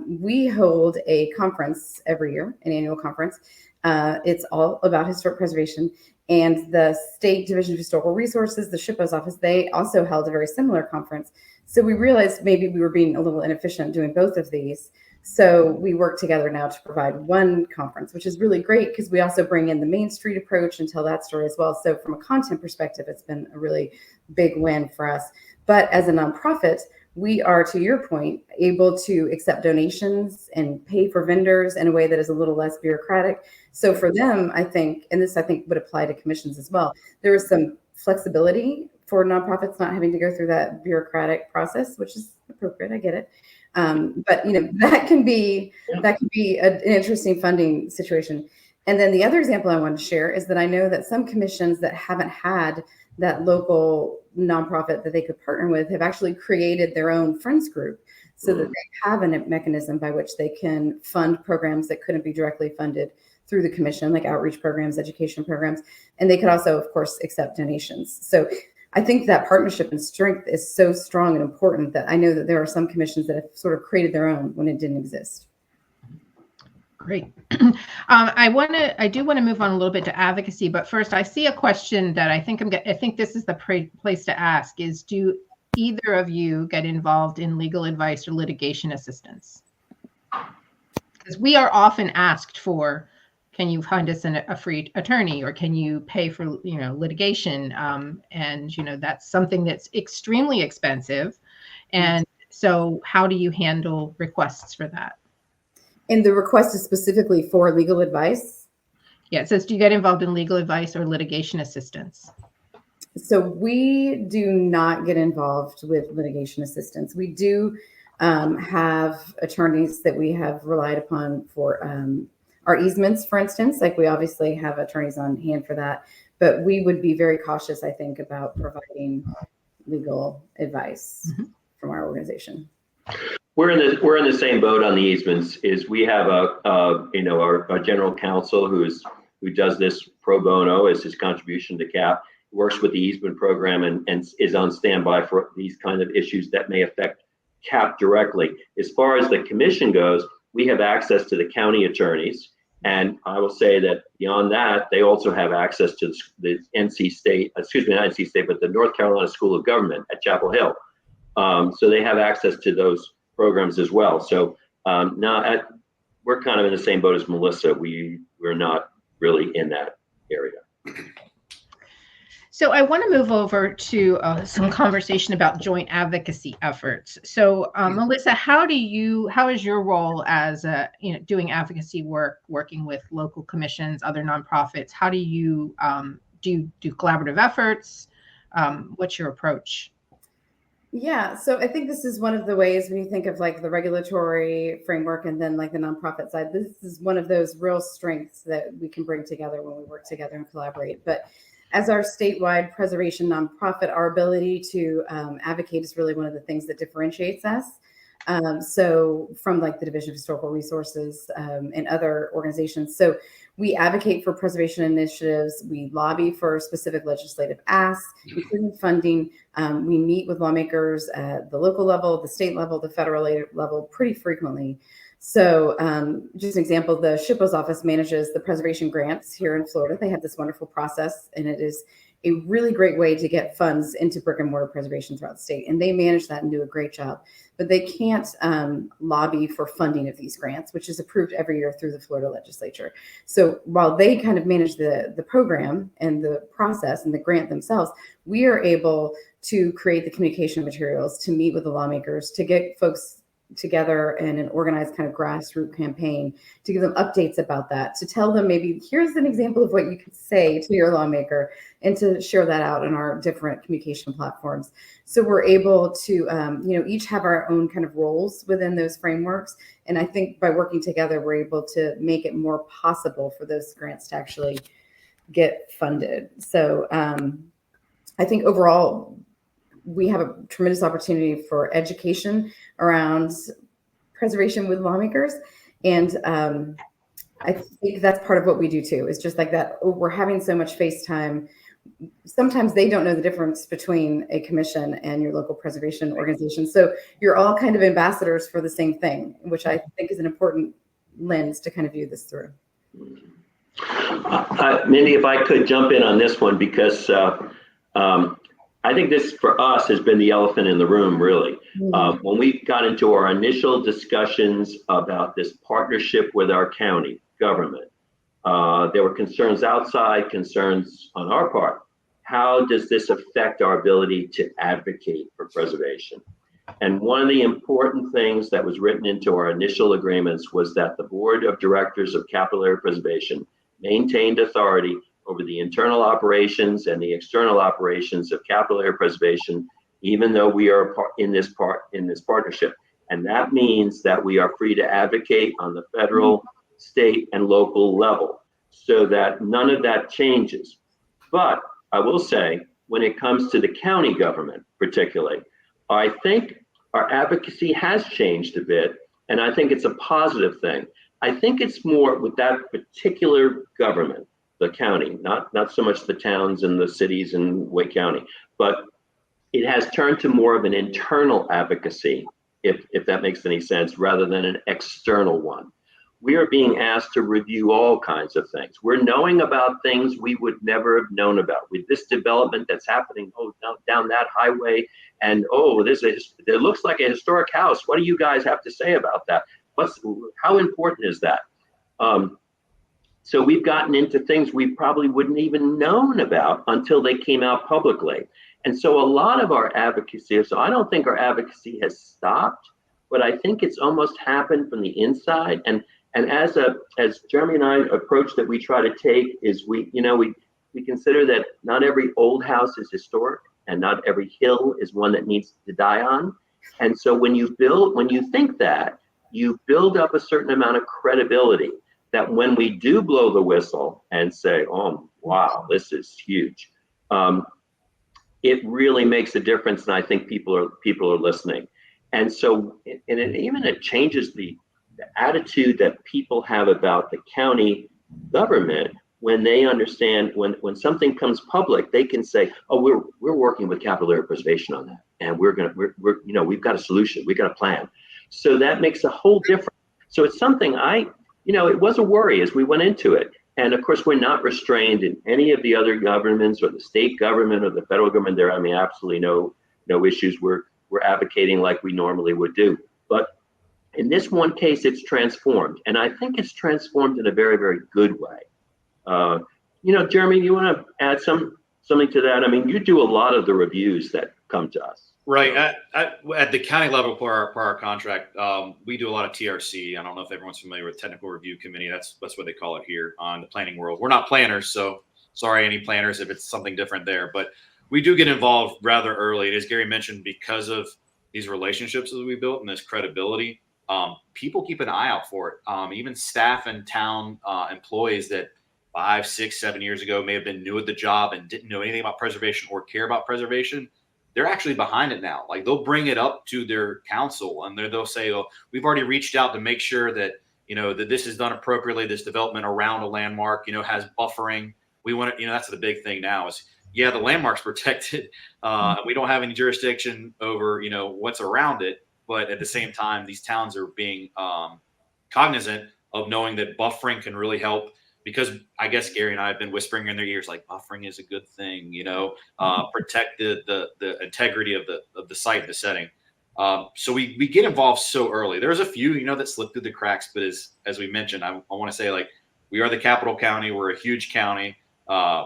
[SPEAKER 4] We hold a conference every year, an annual conference. It's all about historic preservation. And the State Division of Historical Resources, the SHPO's office, they also held a very similar conference. So we realized maybe we were being a little inefficient doing both of these. So we work together now to provide one conference, which is really great because we also bring in the Main Street approach and tell that story as well. So from a content perspective, it's been a really big win for us. But as a nonprofit, we are, to your point, able to accept donations and pay for vendors in a way that is a little less bureaucratic. So for them, I think, and this I think would apply to commissions as well, there is some flexibility for nonprofits not having to go through that bureaucratic process, which is appropriate. I get it. But that can be an interesting funding situation. And then the other example I wanted to share is that I know that some commissions that haven't had that local nonprofit that they could partner with have actually created their own friends group so that they have a mechanism by which they can fund programs that couldn't be directly funded through the commission, like outreach programs, education programs. And they could also, of course, accept donations. So I think that partnership and strength is so strong and important that I know that there are some commissions that have sort of created their own when it didn't exist.
[SPEAKER 1] Great. I do want to move on a little bit to advocacy, but first I see a question that I think this is the place to ask is, do either of you get involved in legal advice or litigation assistance? Because we are often asked for, can you find us a free attorney, or can you pay for litigation? And that's something that's extremely expensive. And so how do you handle requests for that?
[SPEAKER 4] And the request is specifically for legal advice?
[SPEAKER 1] Yeah, it says, do you get involved in legal advice or litigation assistance?
[SPEAKER 4] So we do not get involved with litigation assistance. We do have attorneys that we have relied upon for our easements, for instance. Like, we obviously have attorneys on hand for that, but we would be very cautious, I think, about providing legal advice from our organization.
[SPEAKER 2] We're in the same boat on the easements. Is we have our general counsel who does this pro bono as his contribution to CAP, works with the easement program and is on standby for these kind of issues that may affect CAP directly. As far as the commission goes, we have access to the county attorneys, and I will say that beyond that, they also have access to the the North Carolina School of Government at Chapel Hill. So they have access to those programs as well. So we're kind of in the same boat as Melissa. We're not really in that area.
[SPEAKER 1] So I want to move over to some conversation about joint advocacy efforts. So Melissa, how is your role as doing advocacy work, working with local commissions, other nonprofits? How do you do collaborative efforts? What's your approach?
[SPEAKER 4] Yeah, so I think this is one of the ways when you think of like the regulatory framework and then like the nonprofit side, this is one of those real strengths that we can bring together when we work together and collaborate. But as our statewide preservation nonprofit, our ability to advocate is really one of the things that differentiates us. So from like the Division of Historical Resources and other organizations. So we advocate for preservation initiatives. We lobby for specific legislative asks, including funding. We meet with lawmakers at the local level, the state level, the federal level pretty frequently. So just an example, the SHPO's office manages the preservation grants here in Florida. They have this wonderful process, and it is a really great way to get funds into brick and mortar preservation throughout the state. And they manage that and do a great job. But they can't lobby for funding of these grants, which is approved every year through the Florida legislature. So while they kind of manage the program and the process and the grant themselves, we are able to create the communication materials, to meet with the lawmakers, to get folks together in an organized kind of grassroots campaign, to give them updates about that, to tell them maybe here's an example of what you could say to your lawmaker, and to share that out in our different communication platforms. So we're able to each have our own kind of roles within those frameworks, and I think by working together we're able to make it more possible for those grants to actually get funded. So I think overall we have a tremendous opportunity for education around preservation with lawmakers. And I think that's part of what we do too, is just like that. We're having so much face time. Sometimes they don't know the difference between a commission and your local preservation organization. So you're all kind of ambassadors for the same thing, which I think is an important lens to kind of view this through.
[SPEAKER 2] Mindy, if I could jump in on this one, because I think this for us has been the elephant in the room, really. When we got into our initial discussions about this partnership with our county government, there were concerns outside, concerns on our part. How does this affect our ability to advocate for preservation? And one of the important things that was written into our initial agreements was that the board of directors of Capital Area Preservation maintained authority over the internal operations and the external operations of Capital Area Preservation, even though we are in this partnership. And that means that we are free to advocate on the federal, state, and local level, so that none of that changes. But I will say, when it comes to the county government particularly, I think our advocacy has changed a bit, and I think it's a positive thing. I think it's more with that particular government, the county, not so much the towns and the cities in Wake County, but it has turned to more of an internal advocacy, if that makes any sense, rather than an external one. We are being asked to review all kinds of things. We're knowing about things we would never have known about. With this development that's happening down that highway, and it looks like a historic house. What do you guys have to say about that? How important is that? So we've gotten into things we probably wouldn't even known about until they came out publicly. And so a lot of our advocacy, so I don't think our advocacy has stopped, but I think it's almost happened from the inside. And as Jeremy and I approach that we try to take is we consider that not every old house is historic and not every hill is one that needs to die on. And so when you think that, you build up a certain amount of credibility that when we do blow the whistle and say, oh, wow, this is huge, it really makes a difference. And I think people are listening. And so, it changes the attitude that people have about the county government when they understand when something comes public, they can say, oh, we're working with Capital Area Preservation on that. And we've got a solution, we've got a plan. So that makes a whole difference. So it's something it was a worry as we went into it. And of course, we're not restrained in any of the other governments or the state government or the federal government. There, absolutely no issues. We're advocating like we normally would do. But in this one case, it's transformed. And I think it's transformed in a very, very good way. Jeremy, you want to add something to that? I mean, you do a lot of the reviews that come to us.
[SPEAKER 3] Right. At the county level for our contract, we do a lot of TRC. I don't know if everyone's familiar with Technical Review Committee. That's what they call it here on the planning world. We're not planners, so sorry, any planners if it's something different there. But we do get involved rather early. As Gary mentioned, because of these relationships that we built and this credibility, people keep an eye out for it. Even staff and town employees that 5, 6, 7 years ago may have been new at the job and didn't know anything about preservation or care about preservation, they're actually behind it now. Like they'll bring it up to their council and they'll say, oh, we've already reached out to make sure that, that this is done appropriately. This development around a landmark, has buffering. We want to, that's the big thing now is, the landmark's protected. We don't have any jurisdiction over, what's around it. But at the same time, these towns are being cognizant of knowing that buffering can really help. Because I guess Gary and I have been whispering in their ears, like buffering is a good thing, protect the integrity of the site, the setting. So we get involved so early. There's a few, that slip through the cracks, but as we mentioned, I want to say we are the capital county. We're a huge county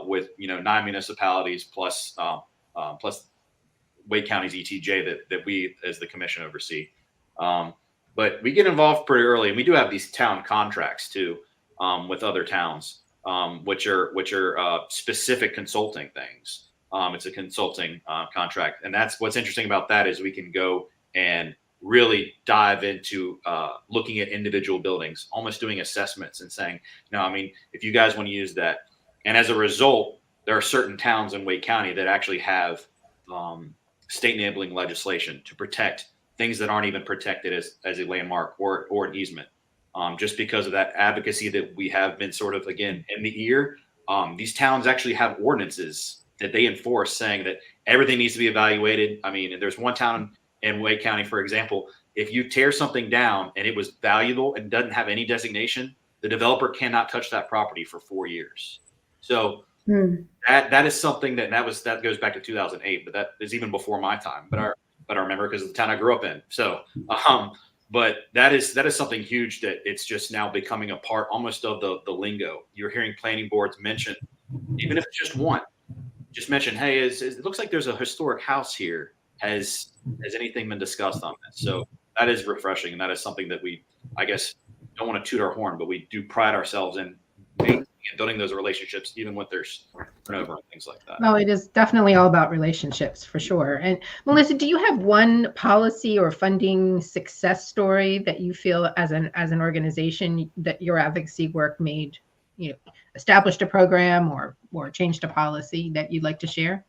[SPEAKER 3] with 9 municipalities plus Wake County's ETJ that we as the commission oversee. But we get involved pretty early, and we do have these town contracts too. With other towns, which are specific consulting things. It's a consulting contract, and that's what's interesting about that is we can go and really dive into looking at individual buildings, almost doing assessments and saying, if you guys want to use that, and as a result, there are certain towns in Wake County that actually have state enabling legislation to protect things that aren't even protected as a landmark or an easement. Just because of that advocacy that we have been sort of, again, in the ear, these towns actually have ordinances that they enforce saying that everything needs to be evaluated. There's one town in Wake County, for example, if you tear something down and it was valuable and doesn't have any designation, the developer cannot touch that property for 4 years. So that is something that goes back to 2008, but that is even before my time. But but I remember because of the town I grew up in. So, but that is something huge that it's just now becoming a part almost of the lingo. You're hearing planning boards mention, even if it's just one, just mention, hey, it looks like there's a historic house here. Has anything been discussed on this? So that is refreshing, and that is something that we, I guess, don't want to toot our horn, but we do pride ourselves in maintaining and building those relationships, even when there's turnover and things like that.
[SPEAKER 1] Well, it is definitely all about relationships for sure. And Melissa, do you have one policy or funding success story that you feel as an organization that your advocacy work made, established a program or changed a policy that you'd like to share?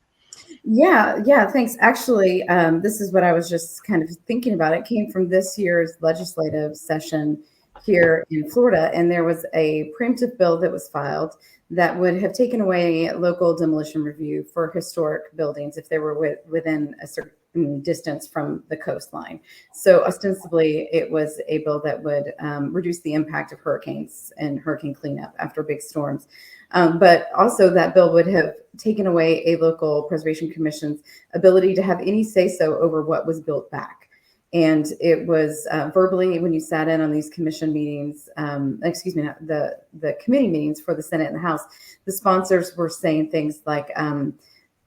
[SPEAKER 4] Yeah, thanks. Actually, this is what I was just kind of thinking about. It came from this year's legislative session here in Florida, and there was a preemptive bill that was filed that would have taken away local demolition review for historic buildings if they were within a certain distance from the coastline. So ostensibly, it was a bill that would reduce the impact of hurricanes and hurricane cleanup after big storms. But also that bill would have taken away a local preservation commission's ability to have any say-so over what was built back. And it was verbally, when you sat in on these commission meetings, the committee meetings for the Senate and the House, the sponsors were saying things like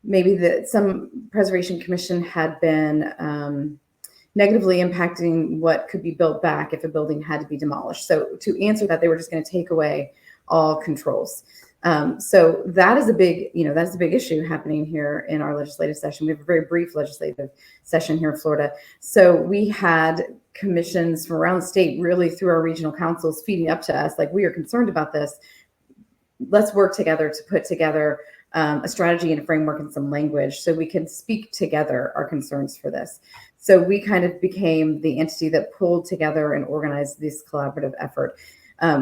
[SPEAKER 4] maybe that some preservation commission had been negatively impacting what could be built back if a building had to be demolished. So to answer that, they were just going to take away all controls. So that is a big, that's a big issue happening here in our legislative session. We have a very brief legislative session here in Florida. So we had commissions from around the state, really through our regional councils, feeding up to us, like, we are concerned about this. Let's work together to put together a strategy and a framework and some language so we can speak together our concerns for this. So we kind of became the entity that pulled together and organized this collaborative effort.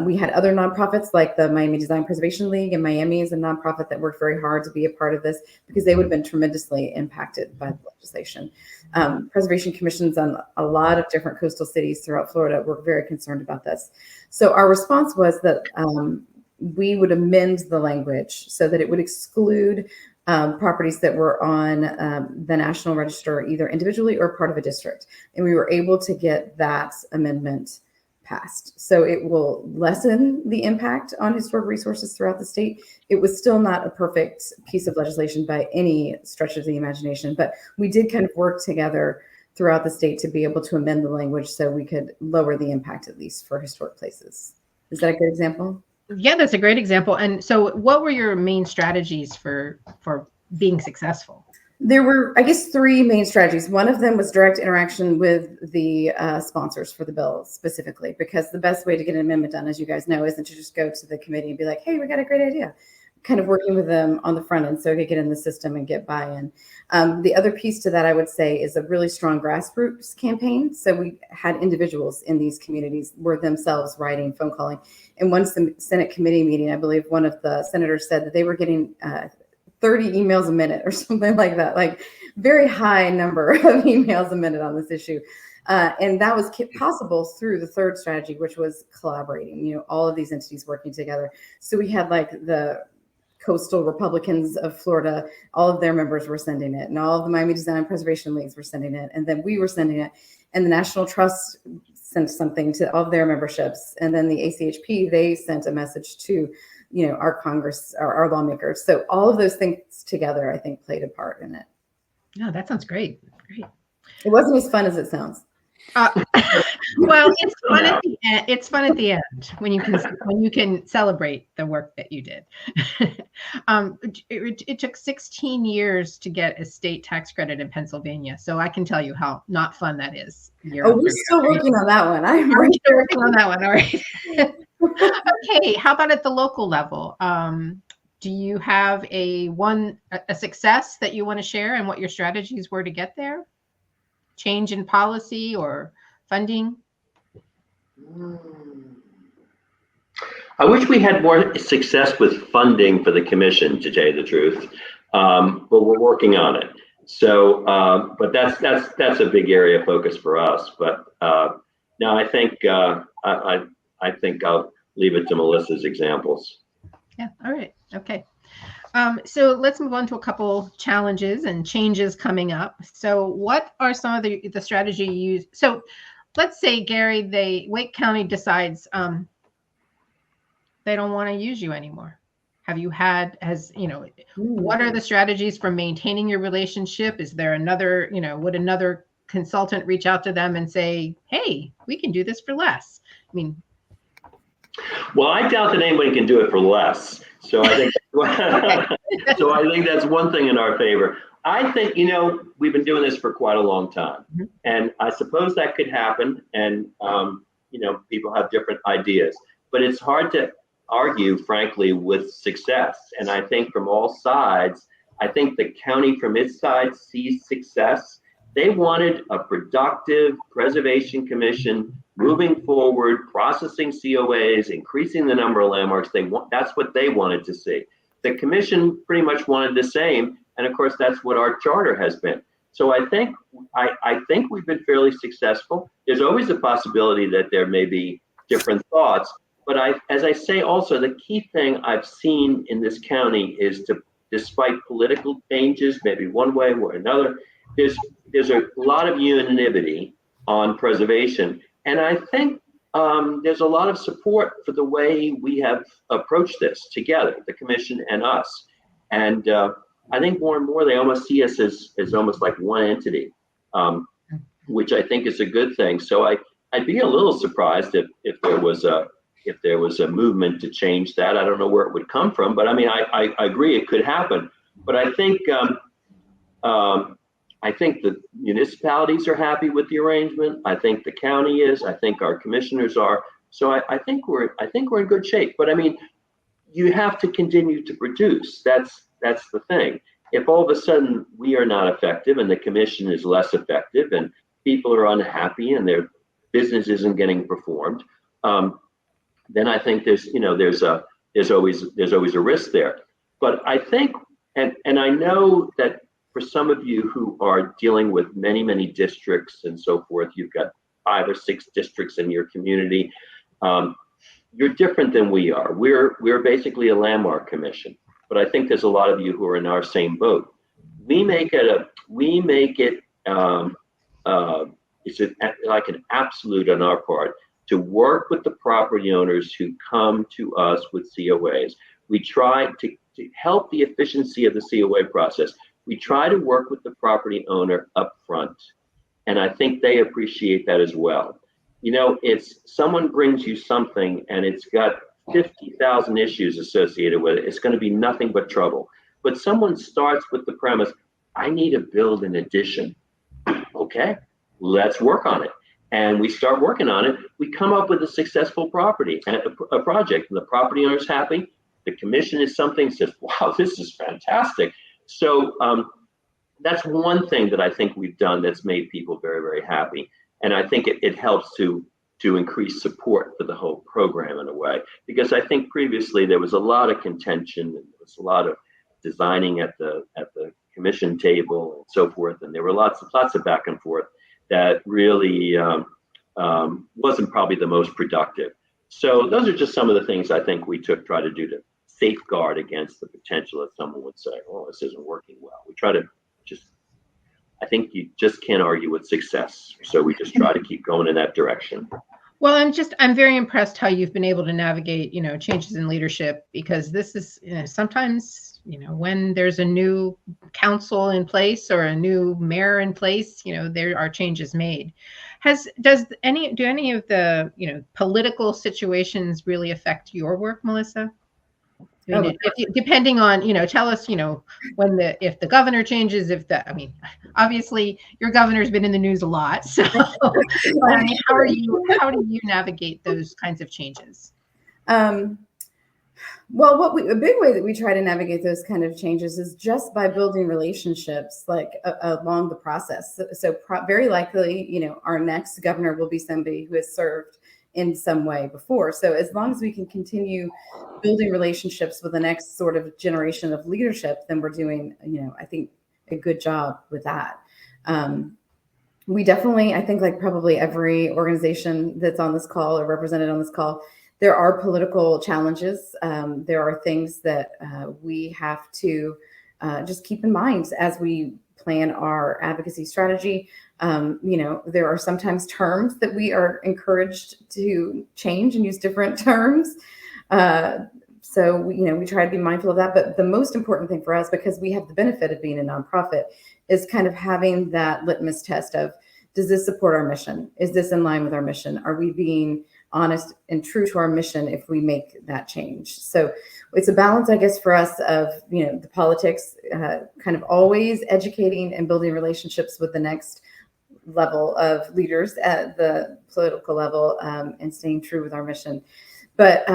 [SPEAKER 4] We had other nonprofits like the Miami Design Preservation League, and Miami is a nonprofit that worked very hard to be a part of this because they would have been tremendously impacted by the legislation. Preservation commissions on a lot of different coastal cities throughout Florida were very concerned about this. So our response was that we would amend the language so that it would exclude properties that were on the National Register, either individually or part of a district. And we were able to get that amendment passed. So it will lessen the impact on historic resources throughout the state. It was still not a perfect piece of legislation by any stretch of the imagination, but we did kind of work together throughout the state to be able to amend the language so we could lower the impact, at least for historic places. Is that a good example?
[SPEAKER 1] Yeah, that's a great example. And so what were your main strategies for being successful?
[SPEAKER 4] There were, I guess, three main strategies. One of them was direct interaction with the sponsors for the bill specifically, because the best way to get an amendment done, as you guys know, isn't to just go to the committee and be like, hey, we got a great idea. Kind of working with them on the front end so they get in the system and get buy-in. The other piece to that, I would say, is a really strong grassroots campaign. So we had individuals in these communities were themselves writing, phone calling. And once the Senate committee meeting, I believe one of the senators said that they were getting 30 emails a minute or something like that, like very high number of emails a minute on this issue. And that was possible through the third strategy, which was collaborating, all of these entities working together. So we had like the Coastal Republicans of Florida, all of their members were sending it, and all of the Miami Design Preservation Leagues were sending it, and then we were sending it, and the National Trust sent something to all of their memberships, and then the ACHP, they sent a message to our Congress, our lawmakers. So all of those things together, I think, played a part in it.
[SPEAKER 1] No, that sounds great. Great.
[SPEAKER 4] It wasn't as fun as it sounds.
[SPEAKER 1] Well, it's fun at the end. It's fun at the end when you can celebrate the work that you did. It took 16 years to get a state tax credit in Pennsylvania, so I can tell you how not fun that is.
[SPEAKER 4] We're still working on that one.
[SPEAKER 1] I'm still working on that one. All right. Okay. How about at the local level? Do you have a success that you want to share and what your strategies were to get there? Change in policy or funding?
[SPEAKER 2] I wish we had more success with funding for the commission, to tell you the truth, but we're working on it. So, but that's a big area of focus for us. But no, I think I think I'll leave it to Melissa's examples.
[SPEAKER 1] Yeah. All right. Okay. So let's move on to a couple challenges and changes coming up. So what are some of the strategy you use? So let's say, Gary, Wake County decides they don't want to use you anymore. Have you had, what are the strategies for maintaining your relationship? Is there another, would another consultant reach out to them and say, hey, we can do this for less? I mean,
[SPEAKER 2] well, I doubt that anybody can do it for less. So I think, so I think that's one thing in our favor. I think, we've been doing this for quite a long time, and I suppose that could happen. And, people have different ideas, but it's hard to argue, frankly, with success. And I think from all sides, I think the county from its side sees success. They wanted a productive preservation commission moving forward, processing COAs, increasing the number of landmarks. That's what they wanted to see. The commission pretty much wanted the same. And of course, that's what our charter has been. So I think we've been fairly successful. There's always a possibility that there may be different thoughts. But as I say, also, the key thing I've seen in this county is despite political changes, maybe one way or another, there's a lot of unanimity on preservation. And I think there's a lot of support for the way we have approached this together, the commission and us. And I think more and more they almost see us as almost like one entity, which I think is a good thing. So I'd be a little surprised if there was a movement to change that. I don't know where it would come from, but I mean, I agree it could happen. But I think the municipalities are happy with the arrangement. I think the county is. I think our commissioners are. So I think we're in good shape. But I mean, you have to continue to produce. That's the thing. If all of a sudden we are not effective and the commission is less effective and people are unhappy and their business isn't getting performed, then I think there's always a risk there. But I think, and I know that for some of you who are dealing with many, many districts and so forth, you've got 5 or 6 districts in your community. You're different than we are. We're basically a landmark commission, but I think there's a lot of you who are in our same boat. We make it it's like an absolute on our part to work with the property owners who come to us with COAs. We try to help the efficiency of the COA process. We try to work with the property owner up front, and I think they appreciate that as well. It's someone brings you something and it's got 50,000 issues associated with it. It's going to be nothing but trouble. But someone starts with the premise, I need to build an addition. Okay, let's work on it. And we start working on it. We come up with a successful project, and the property owner's happy. The commission is something says, wow, this is fantastic. So that's one thing that I think we've done that's made people very, very happy. And I think it helps to increase support for the whole program in a way, because I think previously there was a lot of contention and there was a lot of designing at the commission table and so forth. And there were lots of back and forth that really wasn't probably the most productive. So those are just some of the things I think we try to do to safeguard against the potential that someone would say, oh, this isn't working well. We try to I think you just can't argue with success. So we just try to keep going in that direction.
[SPEAKER 1] Well, I'm very impressed how you've been able to navigate, changes in leadership, because this is, sometimes, when there's a new council in place or a new mayor in place, there are changes made. Do any of the, political situations really affect your work, Melissa? I mean, depending on, tell us, if the governor changes, obviously your governor's been in the news a lot. So how do you navigate those kinds of changes?
[SPEAKER 4] Well, a big way that we try to navigate those kind of changes is just by building relationships along the process. So very likely, our next governor will be somebody who has served in some way before. So as long as we can continue building relationships with the next sort of generation of leadership, then we're doing, I think a good job with that. We definitely, I think like probably every organization that's on this call or represented on this call, There are political challenges. There are things that we have to just keep in mind as we plan our advocacy strategy. There are sometimes terms that we are encouraged to change and use different terms. So we try to be mindful of that. But the most important thing for us, because we have the benefit of being a nonprofit, is kind of having that litmus test of, does this support our mission? Is this in line with our mission? Are we being honest and true to our mission if we make that change? So it's a balance, I guess, for us of, the politics, kind of always educating and building relationships with the next level of leaders at the political level, and staying true with our mission. But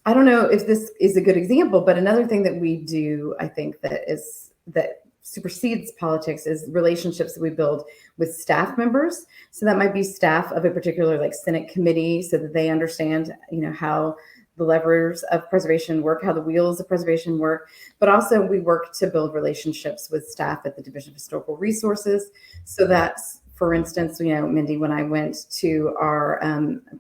[SPEAKER 4] I don't know if this is a good example, but another thing that we do, I think that supersedes politics, is relationships that we build with staff members. So that might be staff of a particular Senate committee, so that they understand, how the levers of preservation work, how the wheels of preservation work. But also we work to build relationships with staff at the Division of Historical Resources. So that's, for instance, Mindy, when I went to our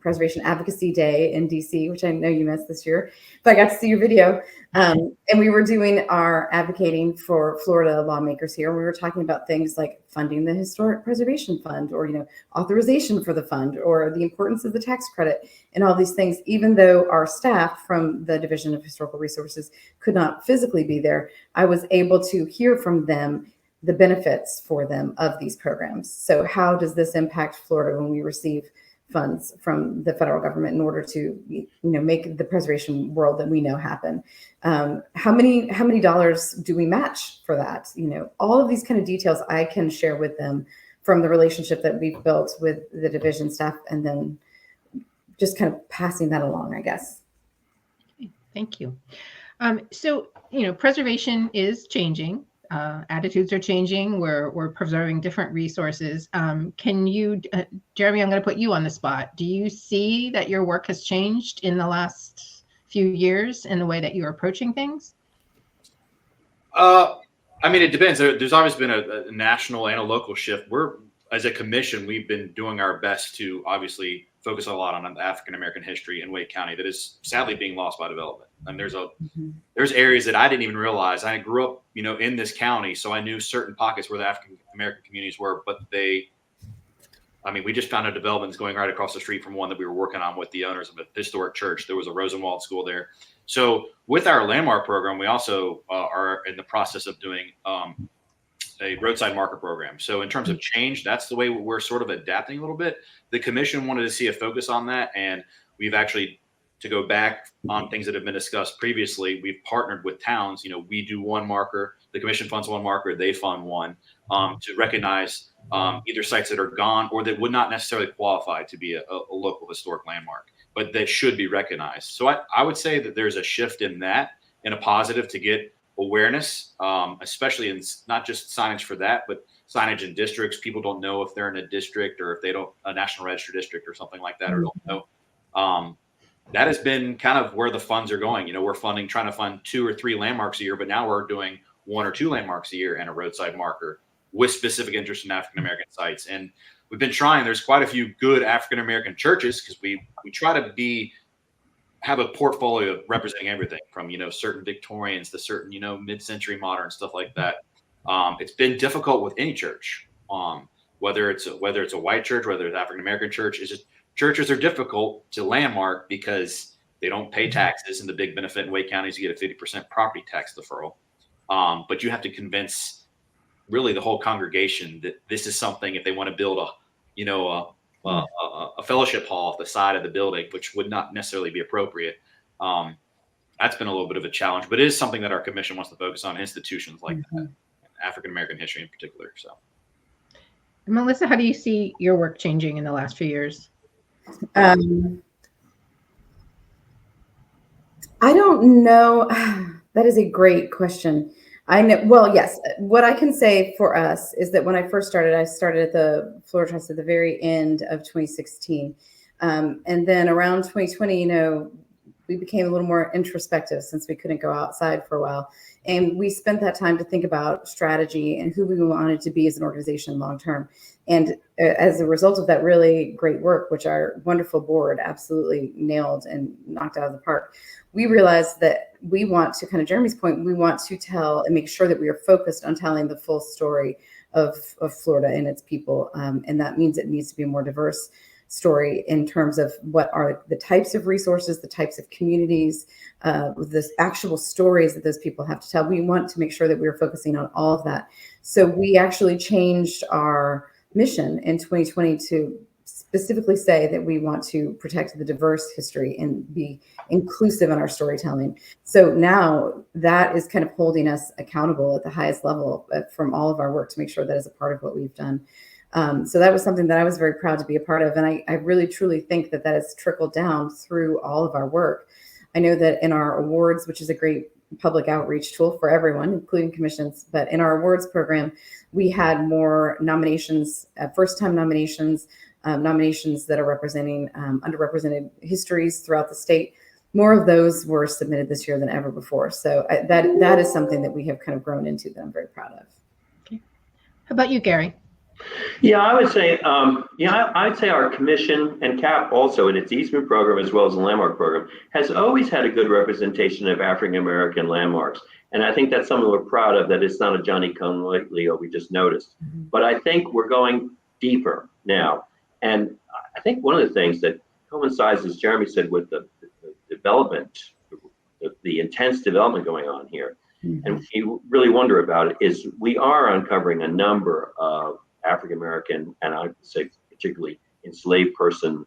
[SPEAKER 4] Preservation Advocacy Day in DC, which I know you missed this year, but I got to see your video. And we were doing our advocating for Florida lawmakers here. We were talking about things like funding the Historic Preservation Fund, or, authorization for the fund, or the importance of the tax credit, and all these things. Even though our staff from the Division of Historical Resources could not physically be there, I was able to hear from them the benefits for them of these programs. So how does this impact Florida when we receive funds from the federal government in order to, make the preservation world that we know happen? How many dollars do we match for that? All of these kind of details I can share with them from the relationship that we've built with the division staff, and then just kind of passing that along, I guess.
[SPEAKER 1] Thank you. So, preservation is changing. Attitudes are changing. We're preserving different resources. Can you, Jeremy, I'm going to put you on the spot. Do you see that your work has changed in the last few years in the way that you're approaching things?
[SPEAKER 3] It depends. There's always been a national and a local shift. As a commission, we've been doing our best to obviously focus a lot on African-American history in Wake County that is sadly being lost by development. And there's areas that I didn't even realize. I grew up, in this county, so I knew certain pockets where the African-American communities were, but we just found a development that's going right across the street from one that we were working on with the owners of a historic church. There was a Rosenwald school there. So with our landmark program, we also are in the process of doing a roadside marker program. So in terms of change, that's the way we're sort of adapting a little bit. The commission wanted to see a focus on that. And we've actually, to go back on things that have been discussed previously, we've partnered with towns. We do one marker, the commission funds one marker, they fund one, to recognize either sites that are gone or that would not necessarily qualify to be a local historic landmark, but that should be recognized. So I would say that there's a shift in that, in a positive, to get awareness, especially in not just signage for that, but signage in districts. People don't know if they're in a district, or if they don't, a National Register district or something like that, or don't know. That has been kind of where the funds are going. We're trying to fund 2 or 3 landmarks a year, but now we're doing 1 or 2 landmarks a year and a roadside marker with specific interest in African-American sites. And we've been trying, there's quite a few good African-American churches, because we try to have a portfolio representing everything from, certain Victorians to certain, mid-century modern, stuff like that. It's been difficult with any church, whether it's a white church, whether it's African-American church. It's just, churches are difficult to landmark because they don't pay taxes, and the big benefit in Wake County is you get a 50% property tax deferral. But you have to convince really the whole congregation that this is something, if they want to build a fellowship hall off the side of the building, which would not necessarily be appropriate. That's been a little bit of a challenge, but it is something that our commission wants to focus on, institutions like that, African-American history in particular. So,
[SPEAKER 1] Melissa, how do you see your work changing in the last few years?
[SPEAKER 4] I don't know. That is a great question. I know. Well, yes. What I can say for us is that when I first started, I started at the Florida Trust at the very end of 2016. And then around 2020, we became a little more introspective since we couldn't go outside for a while. And we spent that time to think about strategy and who we wanted to be as an organization long term. And as a result of that really great work, which our wonderful board absolutely nailed and knocked out of the park, we realized that we want to, kind of Jeremy's point, we want to tell and make sure that we are focused on telling the full story of Florida and its people. And that means it needs to be a more diverse story in terms of what are the types of resources, the types of communities, the actual stories that those people have to tell. We want to make sure that we're focusing on all of that. So we actually changed our mission in 2020 to specifically say that we want to protect the diverse history and be inclusive in our storytelling. So now that is kind of holding us accountable at the highest level from all of our work to make sure that is a part of what we've done. So that was something that I was very proud to be a part of. And I really, truly think that that has trickled down through all of our work. I know that in our awards, which is a great public outreach tool for everyone, including commissions, but in our awards program, we had more nominations, first-time nominations, nominations that are representing underrepresented histories throughout the state. More of those were submitted this year than ever before. So that is something that we have kind of grown into that I'm very proud of.
[SPEAKER 1] Okay. How about you, Gary?
[SPEAKER 2] Yeah, I would say, I'd say our commission and CAP also in its easement program as well as the landmark program has always had a good representation of African American landmarks. And I think that's something we're proud of, that it's not a Johnny come lately or we just noticed. Mm-hmm. But I think we're going deeper now. And I think one of the things that coincides, as Jeremy said, with the development, the intense development going on here, mm-hmm. and you really wonder about it, is we are uncovering a number of African American, and I would say particularly enslaved person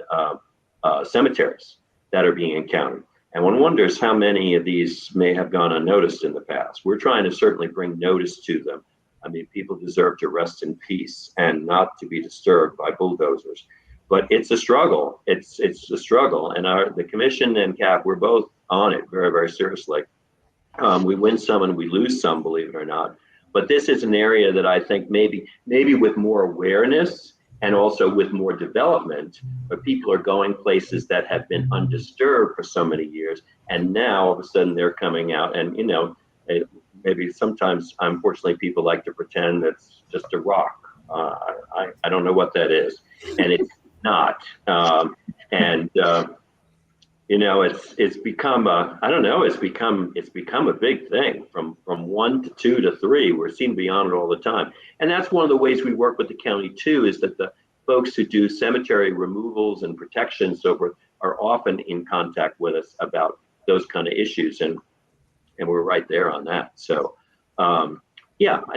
[SPEAKER 2] cemeteries that are being encountered. And one wonders how many of these may have gone unnoticed in the past. We're trying to certainly bring notice to them. I mean, people deserve to rest in peace and not to be disturbed by bulldozers. But it's a struggle. It's a struggle. And the commission and CAP, we're both on it very, very seriously. We win some and we lose some, believe it or not. But this is an area that I think maybe with more awareness and also with more development, where people are going places that have been undisturbed for so many years. And now all of a sudden they're coming out and, maybe sometimes, unfortunately, people like to pretend it's just a rock. I don't know what that is. And it's not. It's become it's become a big thing from 1 to 2 to 3. We're seen beyond it all the time. And that's one of the ways we work with the county too, is that the folks who do cemetery removals and protection and so forth are often in contact with us about those kind of issues. And we're right there on that. So I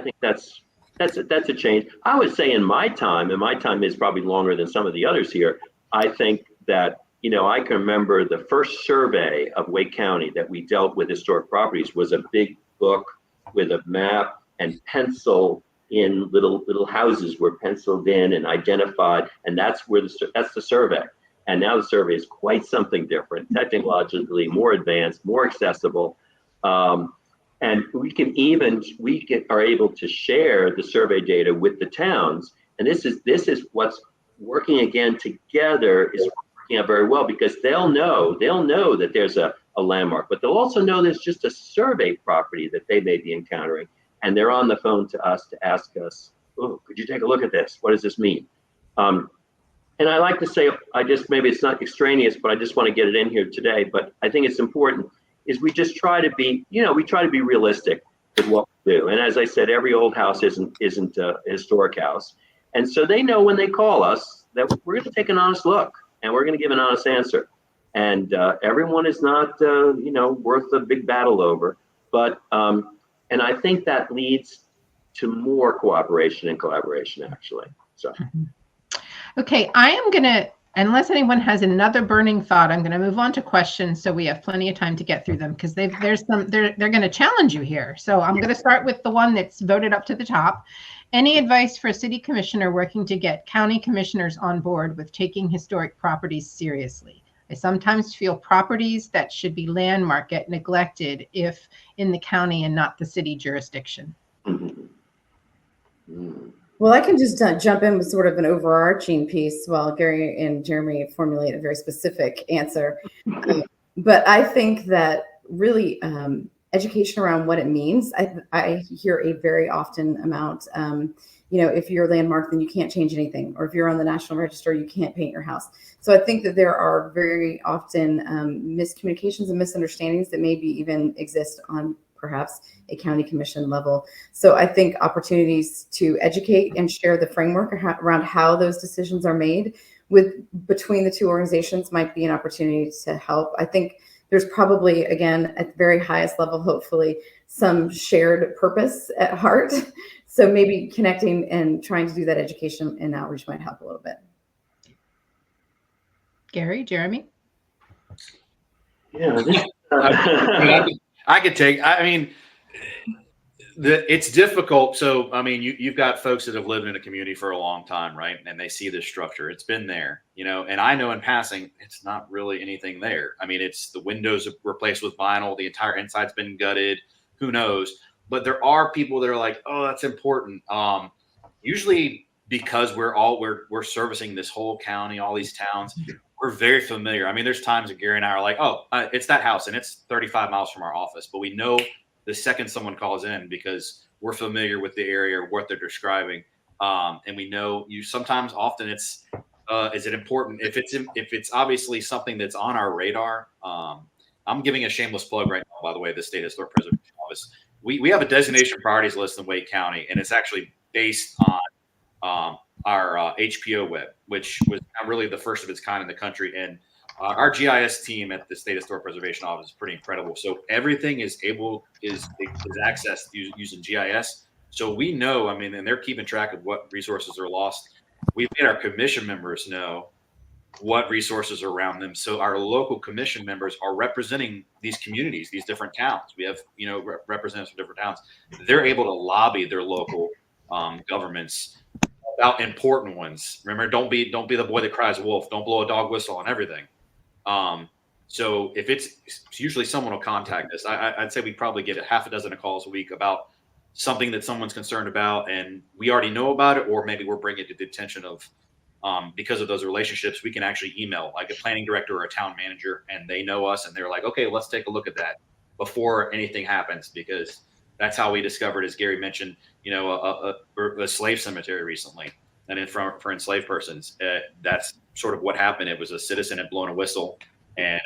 [SPEAKER 2] think that's a change. I would say in my time, and my time is probably longer than some of the others here, I think that I can remember the first survey of Wake County that we dealt with historic properties was a big book with a map and pencil in little houses were penciled in and identified, and that's the survey. And now the survey is quite something different, technologically more advanced, more accessible, and we are able to share the survey data with the towns. And this is what's working again together is working out very well, because they'll know that there's a landmark, but they'll also know there's just a survey property that they may be encountering, and they're on the phone to us to ask us, "Oh, could you take a look at this? What does this mean?" And I like to say, maybe it's not extraneous, but I just want to get it in here today. But I think it's important is we just try to be, realistic with what we do. And as I said, every old house isn't a historic house, and so they know when they call us that we're going to take an honest look and we're going to give an honest answer. And everyone is not, worth a big battle over, but and I think that leads to more cooperation and collaboration, actually. So.
[SPEAKER 1] Okay, I am going to, unless anyone has another burning thought, I'm going to move on to questions so we have plenty of time to get through them, because they're going to challenge you here. So I'm going to start with the one that's voted up to the top. Any advice for a city commissioner working to get county commissioners on board with taking historic properties seriously? I sometimes feel properties that should be landmarked get neglected if in the county and not the city jurisdiction.
[SPEAKER 4] Well, I can just jump in with sort of an overarching piece while Gary and Jeremy formulate a very specific answer. But I think that really education around what it means. I hear a very often amount, if you're landmarked, then you can't change anything. Or if you're on the National Register, you can't paint your house. So I think that there are very often miscommunications and misunderstandings that maybe even exist on perhaps a county commission level. So I think opportunities to educate and share the framework around how those decisions are made between the two organizations might be an opportunity to help. I think there's probably, again, at the very highest level, hopefully, some shared purpose at heart. So maybe connecting and trying to do that education and outreach might help a little bit.
[SPEAKER 1] Gary, Jeremy?
[SPEAKER 2] Yeah.
[SPEAKER 3] I could take, it's difficult. So, you've got folks that have lived in a community for a long time, right? And they see this structure. It's been there, and I know in passing, it's not really anything there. It's the windows are replaced with vinyl. The entire inside's been gutted. Who knows? But there are people that are like, oh, that's important. Usually because we're servicing this whole county, all these towns, we're very familiar. There's times that Gary and I are like, oh, it's that house and it's 35 miles from our office, but we know the second someone calls in because we're familiar with the area or what they're describing. And we know often it's, is it important? If it's obviously something that's on our radar, I'm giving a shameless plug right now, by the way, the State Historic Preservation Office. We have a destination priorities list in Wake County, and it's actually based on our HPO web, which was really the first of its kind in the country. And our GIS team at the State Historic Preservation Office is pretty incredible. So everything is accessed using GIS. So we know, and they're keeping track of what resources are lost. We've made our commission members know what resources are around them. So our local commission members are representing these communities, these different towns. We have, representatives from different towns. They're able to lobby their local governments about important ones. Remember, don't be the boy that cries wolf. Don't blow a dog whistle on everything. So if it's usually someone will contact us. I'd say we probably get a half a dozen calls a week about something that someone's concerned about, and we already know about it, or maybe we're bringing it to the attention of, because of those relationships, we can actually email like a planning director or a town manager, and they know us, and they're like, okay, let's take a look at that before anything happens, because that's how we discovered, as Gary mentioned, a slave cemetery recently, and for enslaved persons. That's sort of what happened. It was a citizen had blown a whistle, and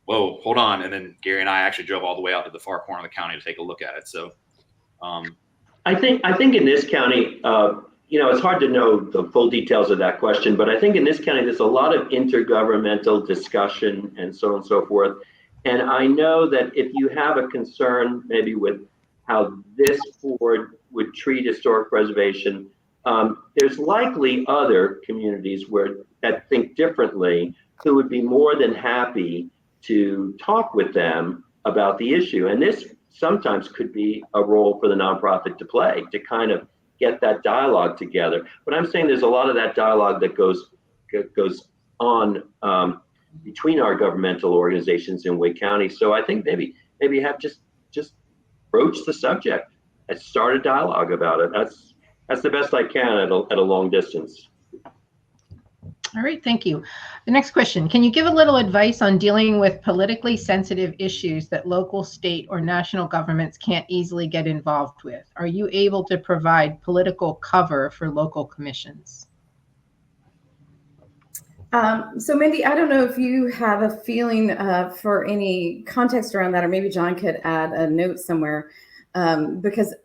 [SPEAKER 3] whoa, hold on. And then Gary and I actually drove all the way out to the far corner of the county to take a look at it. So
[SPEAKER 2] I think in this county, it's hard to know the full details of that question, but I think in this county, there's a lot of intergovernmental discussion and so on and so forth. And I know that if you have a concern maybe with how this board would treat historic preservation, there's likely other communities that think differently who would be more than happy to talk with them about the issue. And this sometimes could be a role for the nonprofit to play, to kind of get that dialogue together. But I'm saying there's a lot of that dialogue that goes on between our governmental organizations in Wake County. So I think maybe have just broach the subject and start a dialogue about it. That's the best I can at a long distance.
[SPEAKER 1] All right, thank you. The next question, can you give a little advice on dealing with politically sensitive issues that local, state, or national governments can't easily get involved with? Are you able to provide political cover for local commissions?
[SPEAKER 4] So Mindy, I don't know if you have a feeling for any context around that, or maybe John could add a note somewhere, because,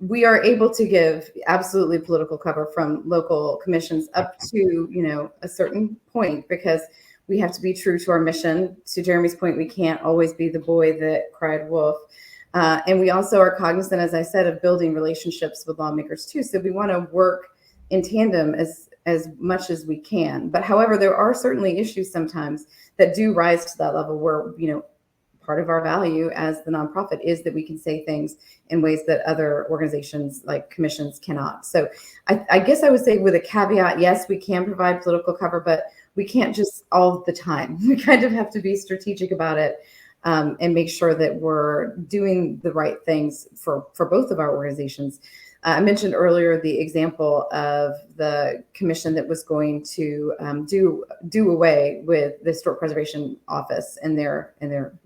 [SPEAKER 4] we are able to give absolutely political cover from local commissions up to, a certain point, because we have to be true to our mission. To Jeremy's point, we can't always be the boy that cried wolf. And we also are cognizant, as I said, of building relationships with lawmakers too. So we want to work in tandem as much as we can. But however, there are certainly issues sometimes that do rise to that level where, part of our value as the nonprofit is that we can say things in ways that other organizations like commissions cannot. So I guess I would say with a caveat, yes, we can provide political cover, but we can't just all the time. We kind of have to be strategic about it and make sure that we're doing the right things for both of our organizations. I mentioned earlier the example of the commission that was going to do away with the Historic Preservation Office in their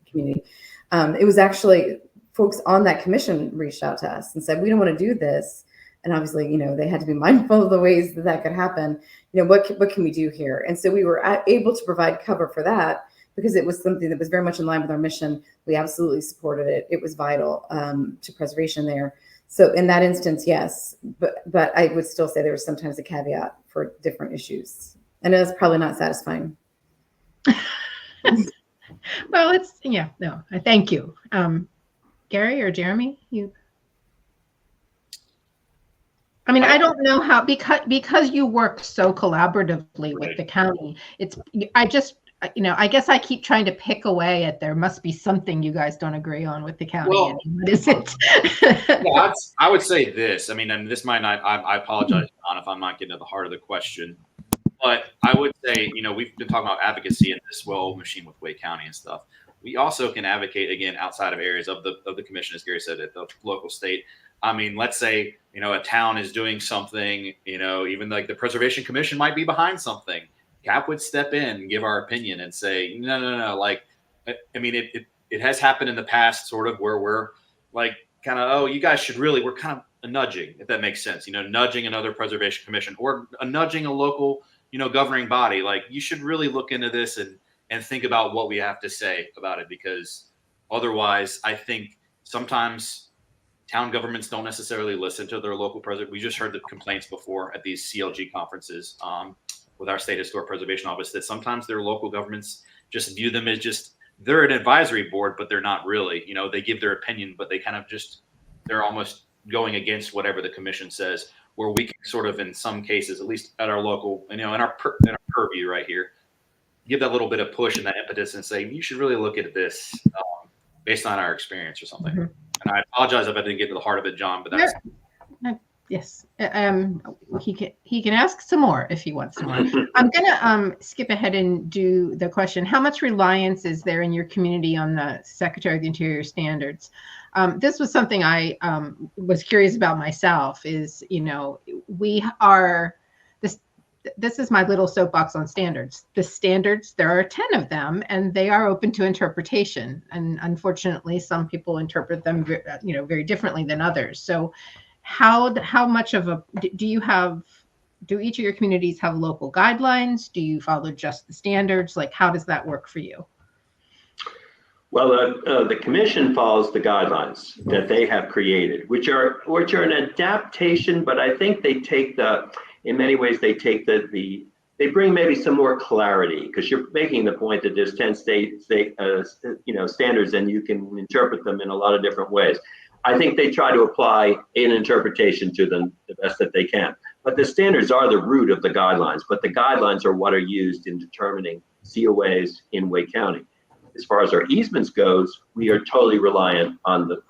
[SPEAKER 4] community. It was actually folks on that commission reached out to us and said, we don't want to do this. And obviously, they had to be mindful of the ways that could happen. What can we do here? And so we were able to provide cover for that because it was something that was very much in line with our mission. We absolutely supported it. It was vital to preservation there. So in that instance, yes, but I would still say there was sometimes a caveat for different issues. And it was probably not satisfying.
[SPEAKER 1] Well, thank you. Gary or Jeremy, I don't know how, because you work so collaboratively with the county, I guess I keep trying to pick away at there must be something you guys don't agree on with the county.
[SPEAKER 3] Well,
[SPEAKER 1] what is it?
[SPEAKER 3] Yeah, I would say this. And this might not, I apologize, John, if I'm not getting to the heart of the question. But I would say, we've been talking about advocacy in this machine with Wake County and stuff. We also can advocate, again, outside of areas of the commission, as Gary said, at the local state. Let's say, a town is doing something, even like the Preservation Commission might be behind something. CAP would step in and give our opinion and say, no. It has happened in the past, sort of, where we're like, kind of, you guys should really, we're kind of nudging, if that makes sense, nudging another Preservation Commission or nudging a local, governing body. Like, you should really look into this and think about what we have to say about it, because otherwise, I think sometimes town governments don't necessarily listen to their local president. We just heard the complaints before at these CLG conferences with our state historic preservation office that sometimes their local governments just view them as they're an advisory board, but they're not really. They give their opinion, but they kind of they're almost going against whatever the commission says, where we can sort of, in some cases, at least at our local, in our purview right here, give that little bit of push and that impetus and say, you should really look at this based on our experience or something. Mm-hmm. And I apologize if I didn't get to the heart of it, John, but that's.
[SPEAKER 1] Yes. He can ask some more if he wants some more. I'm going to skip ahead and do the question. How much reliance is there in your community on the Secretary of the Interior standards? This was something I was curious about myself is, we are, this is my little soapbox on standards. The standards, there are 10 of them, and they are open to interpretation. And unfortunately, some people interpret them, very differently than others. So how much of do each of your communities have local guidelines? Do you follow just the standards? Like, how does that work for you?
[SPEAKER 2] Well, the commission follows the guidelines that they have created, which are an adaptation, but I think they take in many ways, they take they bring maybe some more clarity, because you're making the point that there's 10 standards and you can interpret them in a lot of different ways. I think they try to apply an interpretation to them the best that they can. But the standards are the root of the guidelines, but the guidelines are what are used in determining COAs in Wake County. As far as our easements goes, we are totally reliant on the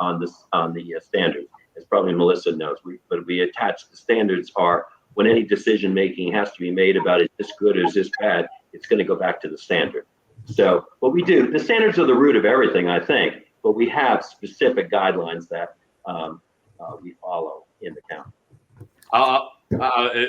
[SPEAKER 2] standards. As probably Melissa knows, but we attach the standards are when any decision making has to be made about is this good or is this bad, it's going to go back to the standard. So what we do, the standards are the root of everything, I think, but we have specific guidelines that we follow in the county.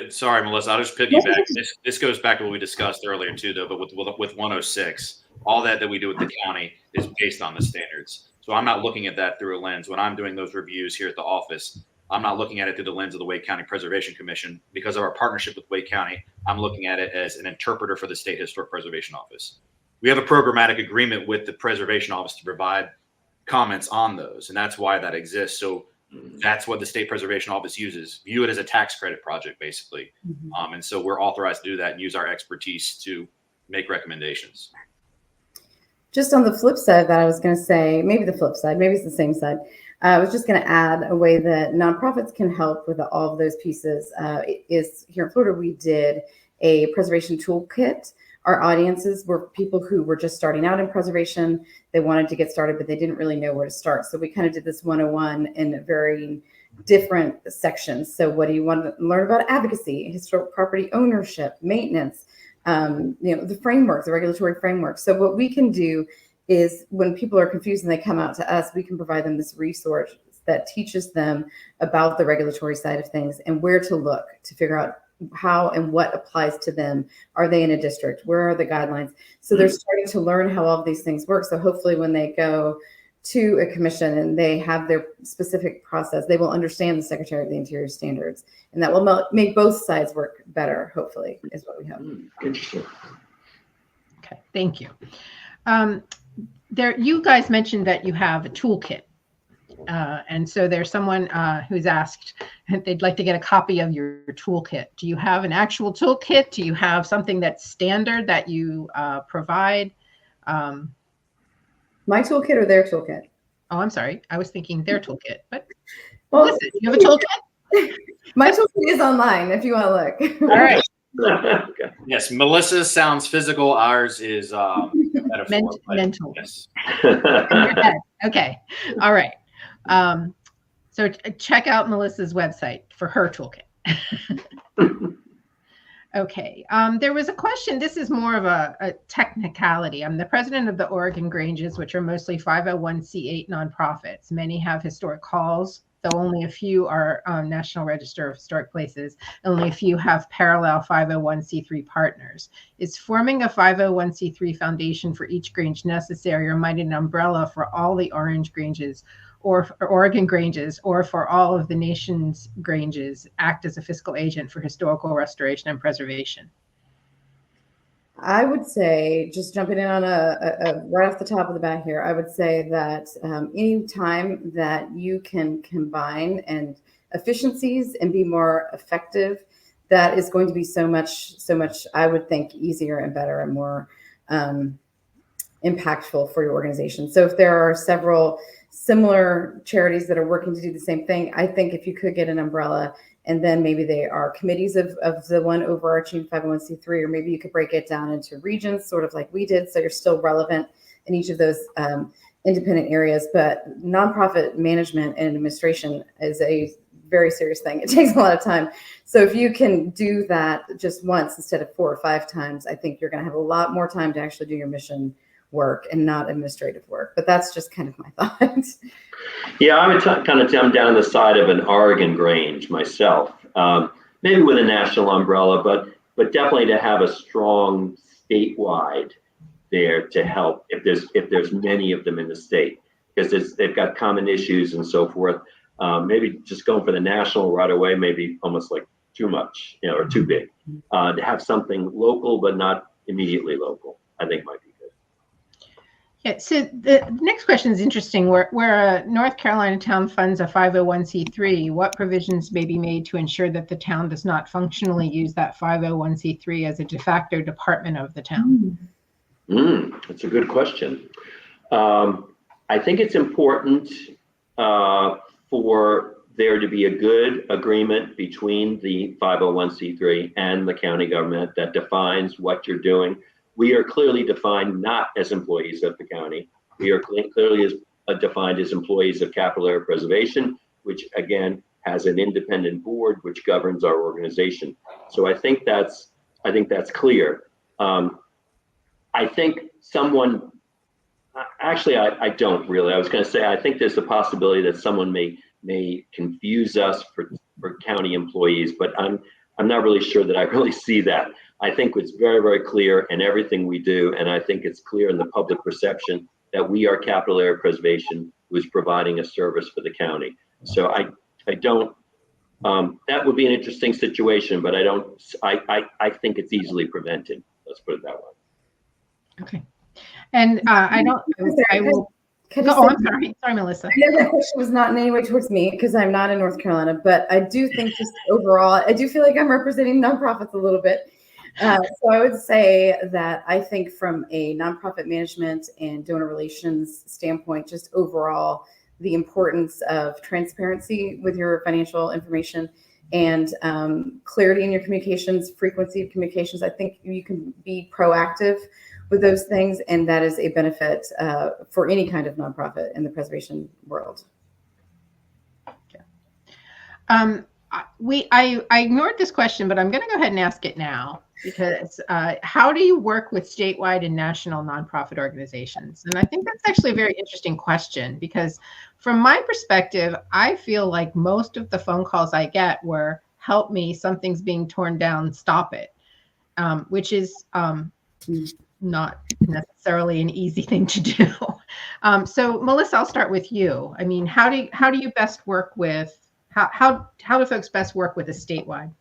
[SPEAKER 3] Sorry, Melissa, I'll just piggyback. This goes back to what we discussed earlier too, though, but with 106, all that we do with the county is based on the standards. So I'm not looking at that through a lens. When I'm doing those reviews here at the office, I'm not looking at it through the lens of the Wake County Preservation Commission. Because of our partnership with Wake County, I'm looking at it as an interpreter for the State Historic Preservation Office. We have a programmatic agreement with the Preservation Office to provide comments on those, and that's why that exists. So that's what the State Preservation Office uses. View it as a tax credit project, basically. Mm-hmm. And so we're authorized to do that and use our expertise to make recommendations.
[SPEAKER 4] Just on the flip side of that, I was going to say, maybe the flip side, maybe it's the same side. I was just going to add a way that nonprofits can help with all of those pieces. Is here in Florida, we did a preservation toolkit. Our audiences were people who were just starting out in preservation. They wanted to get started, but they didn't really know where to start. So we kind of did this 101 in very different sections. So what do you want to learn about? Advocacy, historic property ownership, maintenance, the framework, the regulatory framework. So what we can do is when people are confused and they come out to us, we can provide them this resource that teaches them about the regulatory side of things and where to look to figure out how and what applies to them. Are they in a district? Where are the guidelines? So they're starting to learn how all of these things work. So hopefully when they go to a commission and they have their specific process, they will understand the Secretary of the Interior standards, and that will make both sides work better, hopefully, is what we hope.
[SPEAKER 2] Interesting.
[SPEAKER 1] Okay, thank you. You guys mentioned that you have a toolkit. And so there's someone who's asked if they'd like to get a copy of your toolkit. Do you have an actual toolkit? Do you have something that's standard that you provide?
[SPEAKER 4] My toolkit or their toolkit?
[SPEAKER 1] Oh, I'm sorry. I was thinking their toolkit. But
[SPEAKER 4] well,
[SPEAKER 1] listen, you have a toolkit?
[SPEAKER 4] My toolkit is online if you want to look.
[SPEAKER 1] All right.
[SPEAKER 2] Okay.
[SPEAKER 3] Yes, Melissa sounds physical. Ours is
[SPEAKER 1] mental.
[SPEAKER 3] Yes.
[SPEAKER 1] Okay. All right. So check out Melissa's website for her toolkit. Okay. There was a question. This is more of a technicality. I'm the president of the Oregon Granges, which are mostly 501c8 nonprofits. Many have historic halls, though only a few are National Register of Historic Places. Only a few have parallel 501c3 partners. Is forming a 501c3 foundation for each Grange necessary, or might an umbrella for all the Orange Granges or Oregon Granges, or for all of the nation's Granges, act as a fiscal agent for historical restoration and preservation?
[SPEAKER 4] I would say, just jumping in on a right off the top of the bat here, I would say that any time that you can combine and efficiencies and be more effective, that is going to be so much, I would think, easier and better and more impactful for your organization. So if there are several similar charities that are working to do the same thing, I think if you could get an umbrella, and then maybe they are committees of the one overarching 501c3, or maybe you could break it down into regions, sort of like we did, so you're still relevant in each of those independent areas. But nonprofit management and administration is a very serious thing. It takes a lot of time. So if you can do that just once instead of 4 or 5 times, I think you're going to have a lot more time to actually do your mission work and not administrative work. But that's just kind of my thoughts.
[SPEAKER 2] Yeah, I would kind of jump down the side of an Oregon Grange myself, maybe with a national umbrella, but definitely to have a strong statewide there to help if there's many of them in the state, because they've got common issues and so forth. Maybe just going for the national right away, maybe almost like too much, or too big. To have something local but not immediately local, I think might be good.
[SPEAKER 1] Yeah, so the next question is interesting. Where a North Carolina town funds a 501c3, what provisions may be made to ensure that the town does not functionally use that 501c3 as a de facto department of the town?
[SPEAKER 2] That's a good question. I think it's important for there to be a good agreement between the 501c3 and the county government that defines what you're doing. We are clearly defined not as employees of the county. We are clearly defined as employees of Capital Area Preservation, which again has an independent board which governs our organization. So I think that's clear. I think someone, actually I don't really. I was going to say I think there's a possibility that someone may confuse us for county employees, but I'm not really sure that I really see that. I think it's very, very clear in everything we do, and I think it's clear in the public perception that we are Capital Area Preservation who is providing a service for the county. So I don't, that would be an interesting situation, but I think it's easily prevented. Let's put it that way.
[SPEAKER 1] Okay. And I will. I'm sorry, Melissa.
[SPEAKER 4] I know that question was not in any way towards me because I'm not in North Carolina, but I do think just overall, I do feel like I'm representing nonprofits a little bit. So I would say that I think from a nonprofit management and donor relations standpoint, just overall, the importance of transparency with your financial information and clarity in your communications, frequency of communications. I think you can be proactive with those things, and that is a benefit for any kind of nonprofit in the preservation world.
[SPEAKER 1] Okay. I ignored this question, but I'm going to go ahead and ask it now, because how do you work with statewide and national nonprofit organizations? And I think that's actually a very interesting question, because from my perspective, I feel like most of the phone calls I get were, help me, something's being torn down, stop it, which is not necessarily an easy thing to do. So Melissa, I'll start with you. I mean, how do you best work with how do folks best work with a statewide?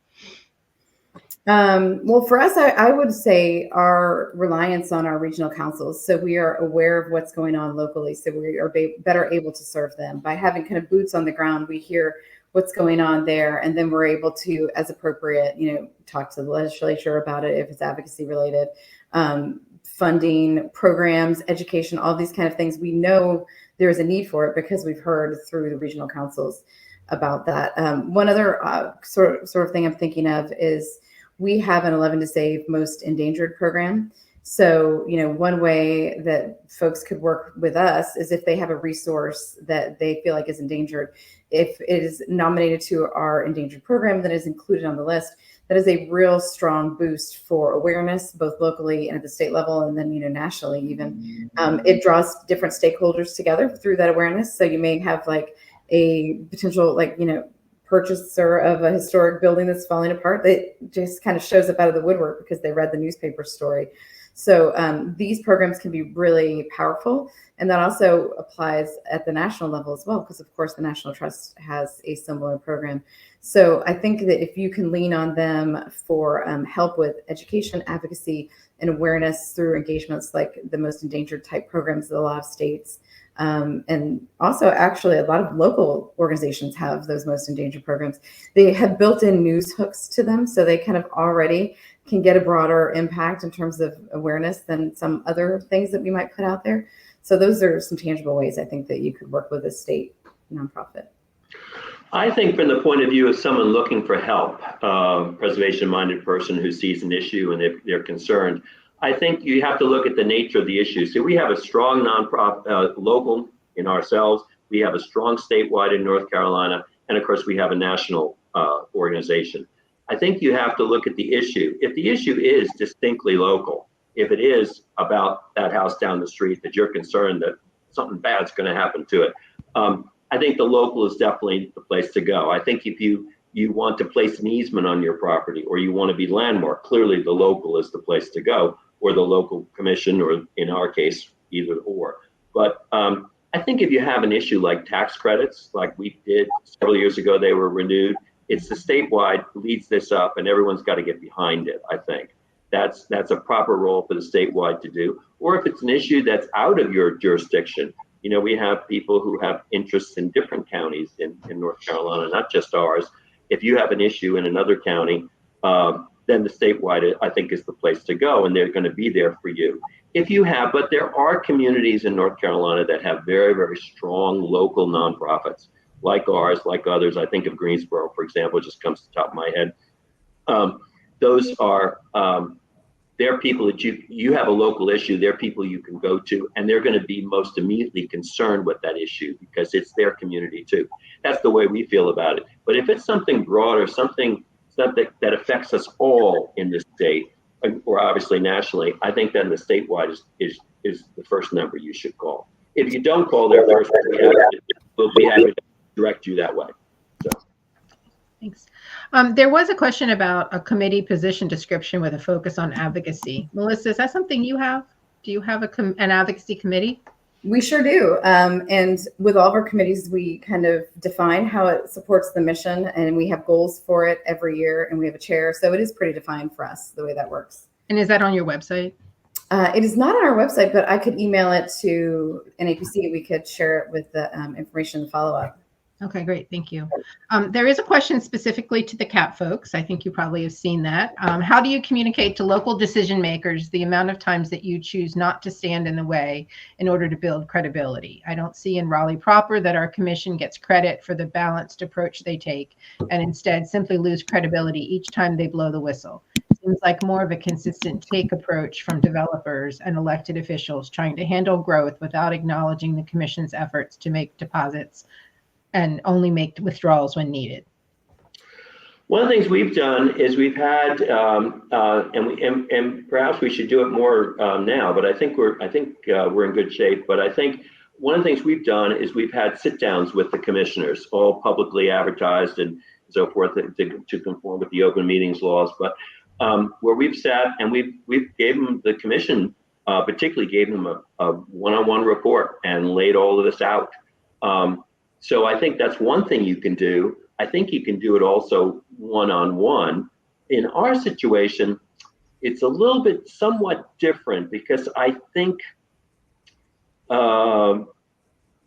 [SPEAKER 4] Well, for us, I would say our reliance on our regional councils. So we are aware of what's going on locally. So we are better able to serve them by having kind of boots on the ground. We hear what's going on there, and then we're able to, as appropriate, talk to the legislature about it if it's advocacy related, funding, programs, education, all these kind of things. We know there's a need for it because we've heard through the regional councils about that. One other sort of thing I'm thinking of is we have an 11 to Save Most Endangered program. So, one way that folks could work with us is if they have a resource that they feel like is endangered, if it is nominated to our endangered program that is included on the list, that is a real strong boost for awareness, both locally and at the state level, and then, nationally even. It draws different stakeholders together through that awareness. So you may have like a potential, purchaser of a historic building that's falling apart that just kind of shows up out of the woodwork because they read the newspaper story. So these programs can be really powerful, and that also applies at the national level as well, because of course the National Trust has a similar program. So I think that if you can lean on them for help with education, advocacy, and awareness through engagements like the Most Endangered type programs that a lot of states, and also actually a lot of local organizations have those Most Endangered programs. They have built-in news hooks to them, so they kind of already can get a broader impact in terms of awareness than some other things that we might put out there. So those are some tangible ways I think that you could work with a state nonprofit.
[SPEAKER 2] I think from the point of view of someone looking for help, preservation-minded person who sees an issue and they're concerned, I think you have to look at the nature of the issue. So we have a strong nonprofit local in ourselves. We have a strong statewide in North Carolina. And of course, we have a national organization. I think you have to look at the issue. If the issue is distinctly local, if it is about that house down the street that you're concerned that something bad's going to happen to it, I think the local is definitely the place to go. I think if you want to place an easement on your property or you want to be landmarked, clearly the local is the place to go, or the local commission, or in our case, either or. But I think if you have an issue like tax credits, like we did several years ago, they were renewed. It's the statewide leads this up, and everyone's got to get behind it. I think that's a proper role for the statewide to do. Or if it's an issue that's out of your jurisdiction, we have people who have interests in different counties in North Carolina, not just ours. If you have an issue in another county, then the statewide, I think, is the place to go, and they're going to be there for you. But there are communities in North Carolina that have very, very strong local nonprofits, like ours, like others. I think of Greensboro, for example, just comes to the top of my head. Those are, they're people that you have a local issue, they're people you can go to, and they're going to be most immediately concerned with that issue because it's their community too. That's the way we feel about it. But if it's something broader, something that affects us all in the state, or obviously nationally, I think then the statewide is the first number you should call. If you don't call there first, we'll be happy to direct you that way. So.
[SPEAKER 1] Thanks. There was a question about a committee position description with a focus on advocacy. Melissa, is that something you have? Do you have an advocacy committee?
[SPEAKER 4] We sure do. And with all of our committees, we kind of define how it supports the mission, and we have goals for it every year, and we have a chair. So it is pretty defined for us, the way that works.
[SPEAKER 1] And is that on your website?
[SPEAKER 4] It is not on our website, but I could email it to NAPC. We could share it with the information follow-up.
[SPEAKER 1] Okay, great. Thank you. There is a question specifically to the CAP folks. I think you probably have seen that. How do you communicate to local decision makers the amount of times that you choose not to stand in the way in order to build credibility? I don't see in Raleigh proper that our commission gets credit for the balanced approach they take, and instead simply lose credibility each time they blow the whistle. Seems like more of a consistent take approach from developers and elected officials trying to handle growth without acknowledging the commission's efforts to make deposits and only make withdrawals when needed.
[SPEAKER 2] One of the things we've done is we've had, and perhaps we should do it more now, but I think we're in good shape. But I think one of the things we've done is we've had sit downs with the commissioners, all publicly advertised and so forth, to conform with the open meetings laws. But where we've sat and we've gave them the commission particularly gave them a one-on-one report and laid all of this out. So I think that's one thing you can do. I think you can do it also one-on-one. In our situation, it's a little bit somewhat different because I think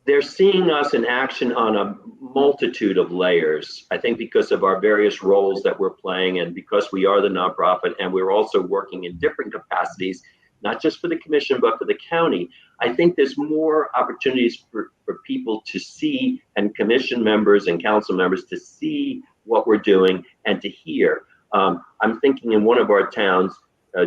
[SPEAKER 2] they're seeing us in action on a multitude of layers. I think because of our various roles that we're playing and because we are the nonprofit and we're also working in different capacities, not just for the commission, but for the county. I think there's more opportunities for people to see, and commission members and council members to see what we're doing and to hear. I'm thinking in one of our towns,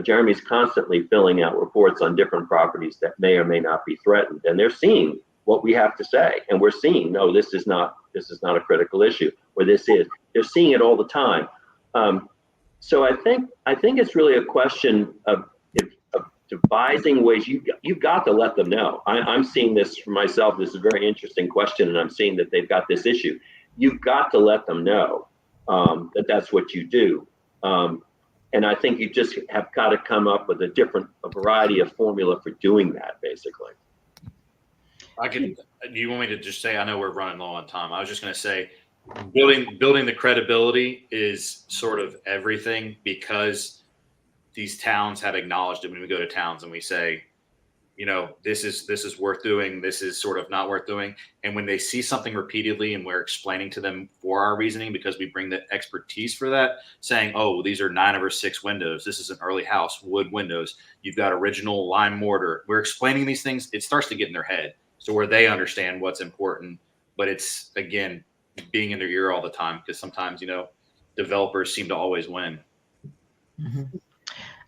[SPEAKER 2] Jeremy's constantly filling out reports on different properties that may or may not be threatened, and they're seeing what we have to say, and we're seeing, no, this is not a critical issue, or this is. They're seeing it all the time. So I think it's really a question of devising ways. You've got to let them know. I'm seeing this for myself. This is a very interesting question, and I'm seeing that they've got this issue. You've got to let them know that that's what you do. And I think you just have got to come up with a variety of formula for doing that, basically.
[SPEAKER 3] Do you want me to just say, I know we're running low on time. I was just going to say, building the credibility is sort of everything, because these towns have acknowledged it. When we go to towns and we say, you know, this is worth doing, this is sort of not worth doing. And when they see something repeatedly and we're explaining to them for our reasoning, because we bring the expertise for that, saying, oh, these are 9/6 windows. This is an early house, wood windows. You've got original lime mortar. We're explaining these things. It starts to get in their head. So where they understand what's important, but it's, again, being in their ear all the time, because sometimes, you know, developers seem to always win.
[SPEAKER 1] Mm-hmm.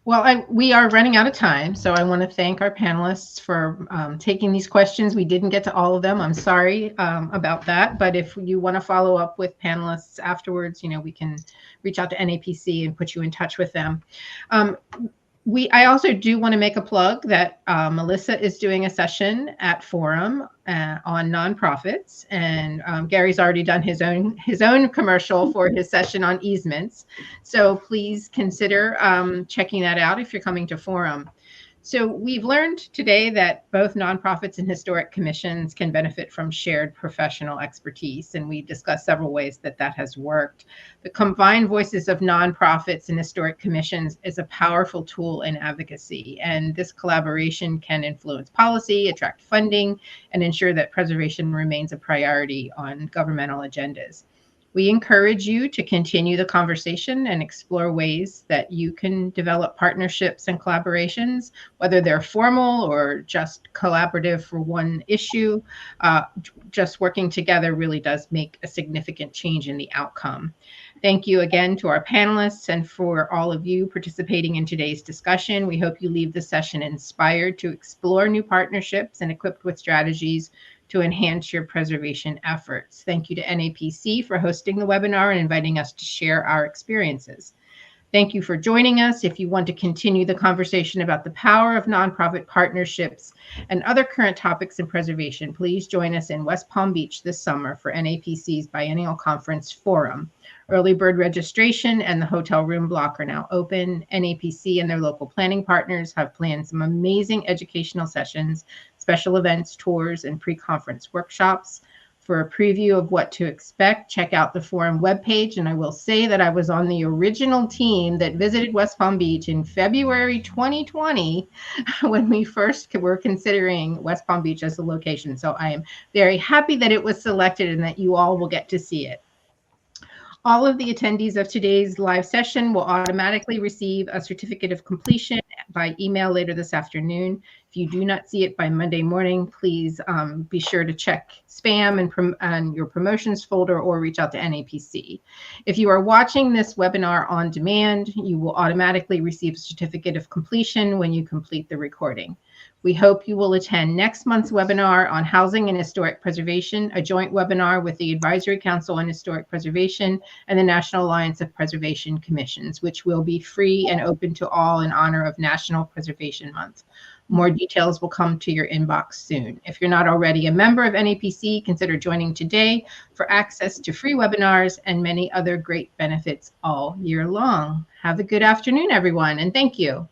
[SPEAKER 1] Well, we are running out of time, so I want to thank our panelists for taking these questions. We didn't get to all of them. I'm sorry about that, but if you want to follow up with panelists afterwards, you know, we can reach out to NAPC and put you in touch with them. I also do want to make a plug that Melissa is doing a session at Forum on nonprofits, and Gary's already done his own commercial for his session on easements. So please consider checking that out if you're coming to Forum. So we've learned today that both nonprofits and historic commissions can benefit from shared professional expertise, and we discussed several ways that has worked. The combined voices of nonprofits and historic commissions is a powerful tool in advocacy, and this collaboration can influence policy, attract funding, and ensure that preservation remains a priority on governmental agendas. We encourage you to continue the conversation and explore ways that you can develop partnerships and collaborations, whether they're formal or just collaborative for one issue. Just working together really does make a significant change in the outcome. Thank you again to our panelists and for all of you participating in today's discussion. We hope you leave the session inspired to explore new partnerships and equipped with strategies to enhance your preservation efforts. Thank you to NAPC for hosting the webinar and inviting us to share our experiences. Thank you for joining us. If you want to continue the conversation about the power of nonprofit partnerships and other current topics in preservation, please join us in West Palm Beach this summer for NAPC's biennial conference Forum. Early bird registration and the hotel room block are now open. NAPC and their local planning partners have planned some amazing educational sessions, special events, tours, and pre-conference workshops. For a preview of what to expect, check out the Forum webpage. And I will say that I was on the original team that visited West Palm Beach in February 2020 when we first were considering West Palm Beach as a location. So I am very happy that it was selected and that you all will get to see it. All of the attendees of today's live session will automatically receive a certificate of completion by email later this afternoon. If you do not see it by Monday morning, please be sure to check spam and your promotions folder or reach out to NAPC. If you are watching this webinar on demand, you will automatically receive a certificate of completion when you complete the recording. We hope you will attend next month's webinar on housing and historic preservation, a joint webinar with the Advisory Council on Historic Preservation and the National Alliance of Preservation Commissions, which will be free and open to all in honor of National Preservation Month. More details will come to your inbox soon. If you're not already a member of NAPC, consider joining today for access to free webinars and many other great benefits all year long. Have a good afternoon, everyone, and thank you.